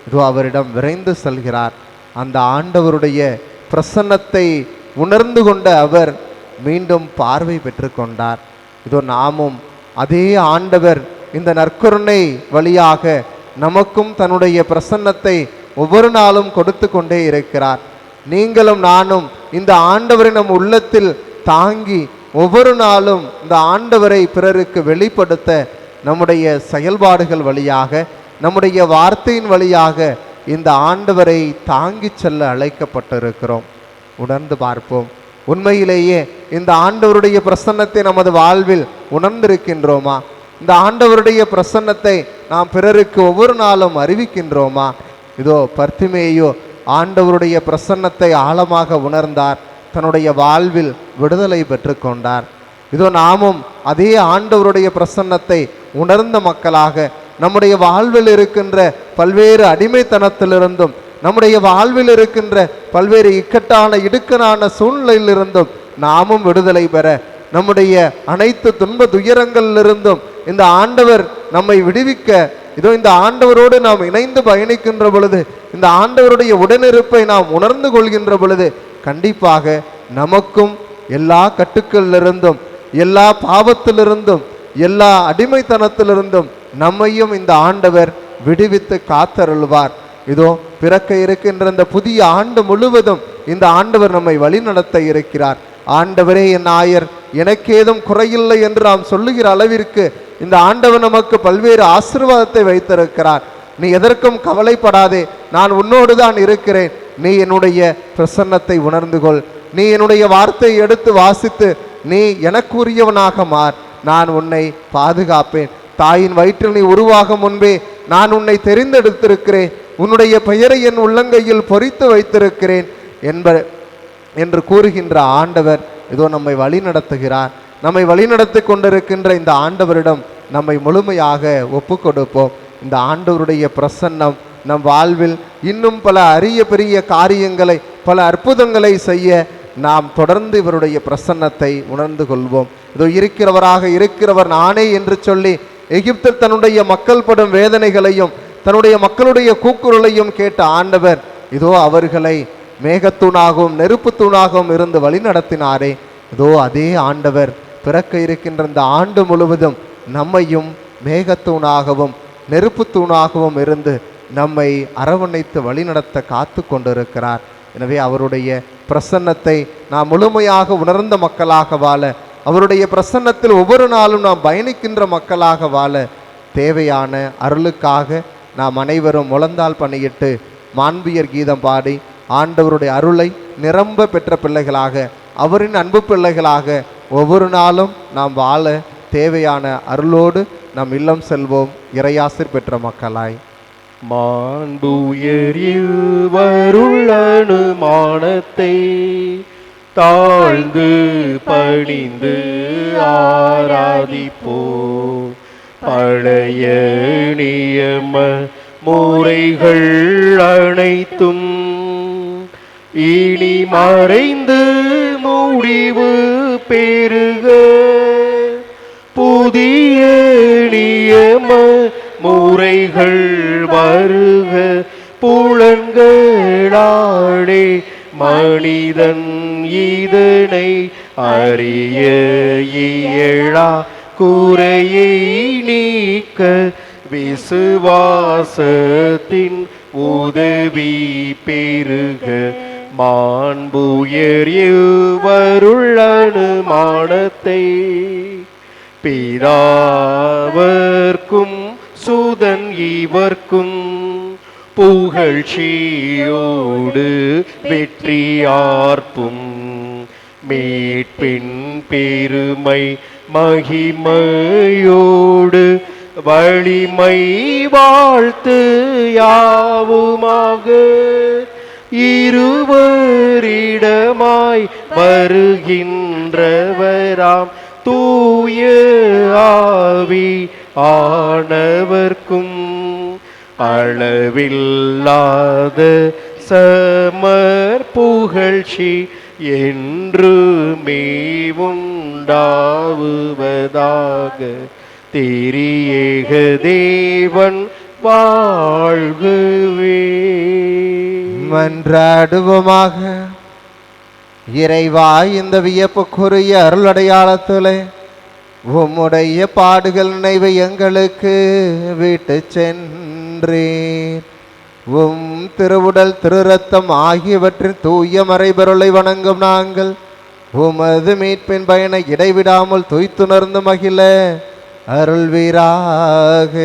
இதோ அவரிடம் விரைந்து செல்கிறார். அந்த ஆண்டவருடைய பிரசன்னத்தை உணர்ந்து கொண்ட அவர் மீண்டும் பார்வை பெற்று கொண்டார். இதோ நாமும் அதே ஆண்டவர் இந்த நற்கருணை வழியாக நமக்கும் தன்னுடைய பிரசன்னத்தை ஒவ்வொரு நாளும் கொடுத்து கொண்டே இருக்கிறார். நீங்களும் நானும் இந்த ஆண்டவரை நம் உள்ளத்தில் தாங்கி ஒவ்வொரு நாளும் இந்த ஆண்டவரை பிறருக்கு வெளிப்படுத்த நம்முடைய செயல்பாடுகள் வழியாக, நம்முடைய வார்த்தையின் வழியாக இந்த ஆண்டவரை தாங்கி செல்ல அழைக்கப்பட்டிருக்கிறோம். உணர்ந்து பார்ப்போம், உண்மையிலேயே இந்த ஆண்டவருடைய பிரசன்னத்தை நமது வாழ்வில் உணர்ந்திருக்கின்றோமா? இந்த ஆண்டவருடைய பிரசன்னத்தை நாம் பிறருக்கு ஒவ்வொரு நாளும் அறிவிக்கின்றோமா? இதோ பர்த்திமேயு ஆண்டவருடைய பிரசன்னத்தை ஆழமாக உணர்ந்தார், தன்னுடைய வாழ்வில் விடுதலை பெற்று கொண்டார். இதோ நாமும் அதே ஆண்டவருடைய பிரசன்னத்தை உணர்ந்த மக்களாக நம்முடைய வாழ்வில் இருக்கின்ற பல்வேறு அடிமைத்தனத்திலிருந்தும், நம்முடைய வாழ்வில் இருக்கின்ற பல்வேறு இக்கட்டான இடுக்கனான சூழ்நிலையிலிருந்தும் நாமும் விடுதலை பெற, நம்முடைய அனைத்து துன்ப துயரங்களிலிருந்தும் இந்த ஆண்டவர் நம்மை விடுவிக்க, இதோ இந்த ஆண்டவரோடு நாம் இணைந்து பயணிக்கின்ற பொழுது, இந்த ஆண்டவருடைய உடனிருப்பை நாம் உணர்ந்து கொள்கின்ற பொழுது கண்டிப்பாக நமக்கும் எல்லா கட்டுக்களிலிருந்தும், எல்லா பாவத்திலிருந்தும், எல்லா அடிமைத்தனத்திலிருந்தும் நம்மையும் இந்த ஆண்டவர் விடுவித்து காத்தருள்வார். இதோ பிறக்க இருக்கின்ற இந்த புதிய ஆண்டு முழுவதும் இந்த ஆண்டவர் நம்மை வழிநடத்த இருக்கிறார். ஆண்டவரே என் ஆயர், எனக்கேதும் குறையில்லை என்று நாம் சொல்லுகிற அளவிற்கு இந்த ஆண்டவர் நமக்கு பல்வேறு ஆசீர்வாதத்தை வைத்திருக்கிறார். நீ எதற்கும் கவலைப்படாதே, நான் உன்னோடு தான் இருக்கிறேன். நீ என்னுடைய பிரசன்னத்தை உணர்ந்து கொள், நீ என்னுடைய வார்த்தையை எடுத்து வாசித்து நீ எனக்குரியவனாக மார், நான் உன்னை பாதுகாப்பேன். தாயின் வயிற்றில் நீ உருவாகும் முன்பே நான் உன்னை தெரிந்தெடுத்திருக்கிறேன், உன்னுடைய பெயரை என் உள்ளங்கையில் பொறித்து வைத்திருக்கிறேன் என்று கூறுகின்ற ஆண்டவர் இதோ நம்மை வழி நடத்துகிறார். நம்மை வழிநடத்தி கொண்டிருக்கின்ற இந்த ஆண்டவரிடம் நம்மை முழுமையாக ஒப்பு கொடுப்போம். இந்த ஆண்டவருடைய பிரசன்னம் நம் வாழ்வில் இன்னும் பல அரிய பெரிய காரியங்களை, பல அற்புதங்களை செய்ய நாம் தொடர்ந்து இவருடைய பிரசன்னத்தை உணர்ந்து கொள்வோம். இதோ இருக்கிறவராக இருக்கிறவர் நானே என்று சொல்லி எகிப்தில் தன்னுடைய மக்கள் படும் வேதனைகளையும் தன்னுடைய மக்களுடைய கூக்குரலையும் கேட்ட ஆண்டவர் இதோ அவர்களை மேகத்தூணாகவும் நெருப்பு தூணாகவும் இருந்து வழி நடத்தினாரே, இதோ அதே ஆண்டவர் பிறக்க இருக்கின்ற இந்த ஆண்டு முழுவதும் நம்மையும் மேகத்தூணாகவும் நெருப்பு தூணாகவும் இருந்து நம்மை அரவணைத்து வழிநடத்த காத்து கொண்டிருக்கிறார். எனவே அவருடைய பிரசன்னத்தை நாம் முழுமையாக உணர்ந்த மக்களாக வாழ, அவருடைய பிரசன்னத்தில் ஒவ்வொரு நாளும் நாம் பயணிக்கின்ற மக்களாக வாழ தேவையான அருளுக்காக நாம் அனைவரும் முழந்தால் பணியிட்டு மாண்பியர் கீதம் பாடி ஆண்டவருடைய அருளை நிரம்ப பெற்ற பிள்ளைகளாக, அவரின் அன்பு பிள்ளைகளாக ஒவ்வொரு நாளும் நாம் வாழ தேவையான அருளோடு நம் இல்லம் செல்வோம் இறையாசிர் பெற்ற மக்களாய். மாண்புயரில் அனுமானத்தை தாழ்ந்து பணிந்து ஆராதிப்போம். பழைய நியம முறைகள் அனைத்தும் இனி மறைந்து முடிவு பெறுக. புதிய நியம முறைகள் வருக. புலன்களாடே மனிதன் இதனை அறிய இயலா. குறையை நீக்க விசுவாசத்தின் உதவி பெருக. மாண்புயர் இவ்வருள் அனுமானத்தை பிதாவர்க்கும் சுதன் இவர்க்கும் புகழ்ச்சியோடு வெற்றியார்ப்பும் மீட்பின் பெருமை மகிமையோடு வலிமை வாழ்த்து யாவுமாக. இருவரிடமாய் வருகின்றவராம் தூய ஆவி ஆனவர்க்கும் அளவில்லாத சமர் புகழ்ச்சி என்றுமே உண்டாவுவதாக. திரியேக தேவன் வாழ்கவே. மன்றாடுவோமாக. இறைவா, இந்த வியப்புக்குரிய அருளடையாளத்திலே உம்முடைய பாடுகள் நினைவை எங்களுக்கு விட்டு சென்றேன். உம் திருவுடல் திருரத்தம் ஆகியவற்றின் தூய மறைபொருளை வணங்கும் நாங்கள் உமது மீட்பின் பயனை இடைவிடாமல் துய்த்துணர்ந்து மகிழ அருள்வீராக.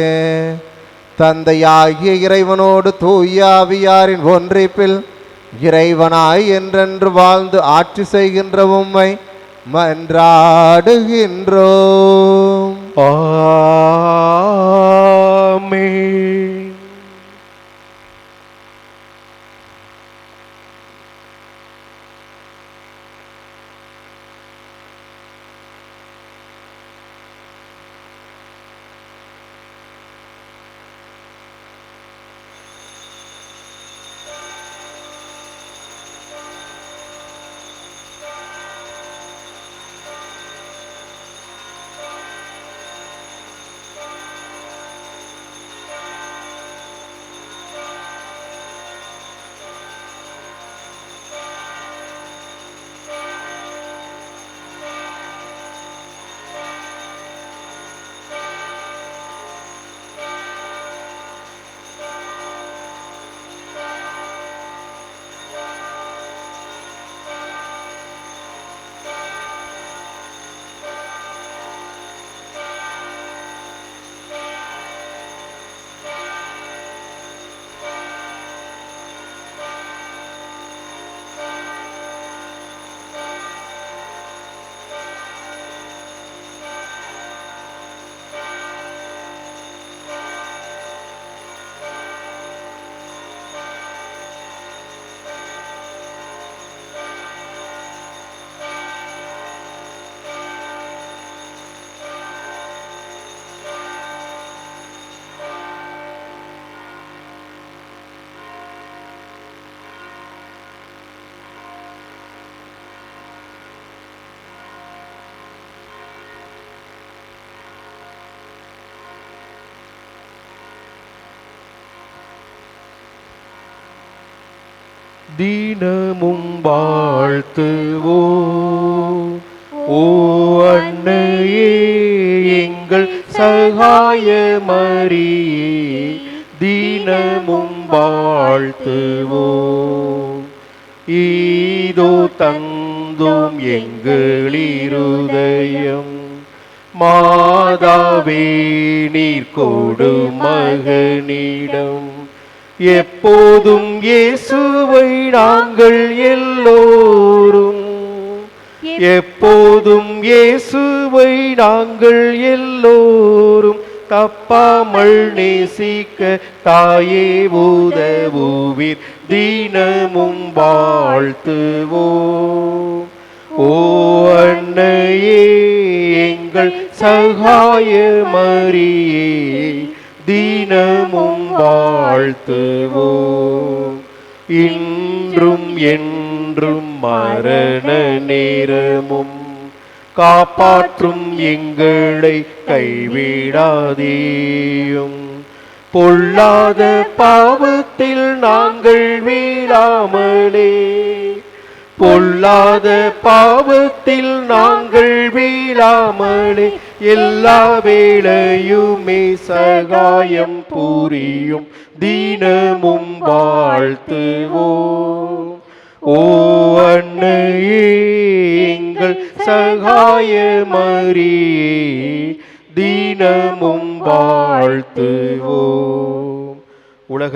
தந்தையாகிய இறைவனோடு தூய ஆவியாரின் ஒன்றிப்பில் இறைவனாய் என்றென்று வாழ்ந்து ஆட்சி செய்கின்ற உம்மை மன்றாடுகின்றோம். ஆமென். தினமும் வாழ்த்துவோம். ஓ அன்னையே, எங்கள் சகாய மரியே, தினமும் வாழ்த்துவோம். ஈதோ தந்தோம் எங்கள் இருதயம், மாதாவே நீர் கொடு மகனிடம். எப்போதும் இயேசுவை நாங்கள் எல்லோரும், எப்போதும் இயேசுவை நாங்கள் எல்லோரும் தப்பாமல் நேசிக்க தாயே உதவுவீர். தினமும் வாழ்த்துவோம். ஓ அன்னையே, எங்கள் சகாய மரியே, தினமும் வாழ்த்துவோம். இன்றும் என்றும் மரண நேரமும் காப்பாற்றும் எங்களை கைவிடாதேயும். பொல்லாத பாவத்தில் நாங்கள் வீழாமலே, பொல்லாத பாவத்தில் நாங்கள் வீழாமலே, எல்லா வேளையுமே சகாயம் புரியும். தினமும் வாழ்த்துவோம். ஓ அன்னையே, எங்கள் சகாய மரியே, தினமும் வாழ்த்துவோம். உலக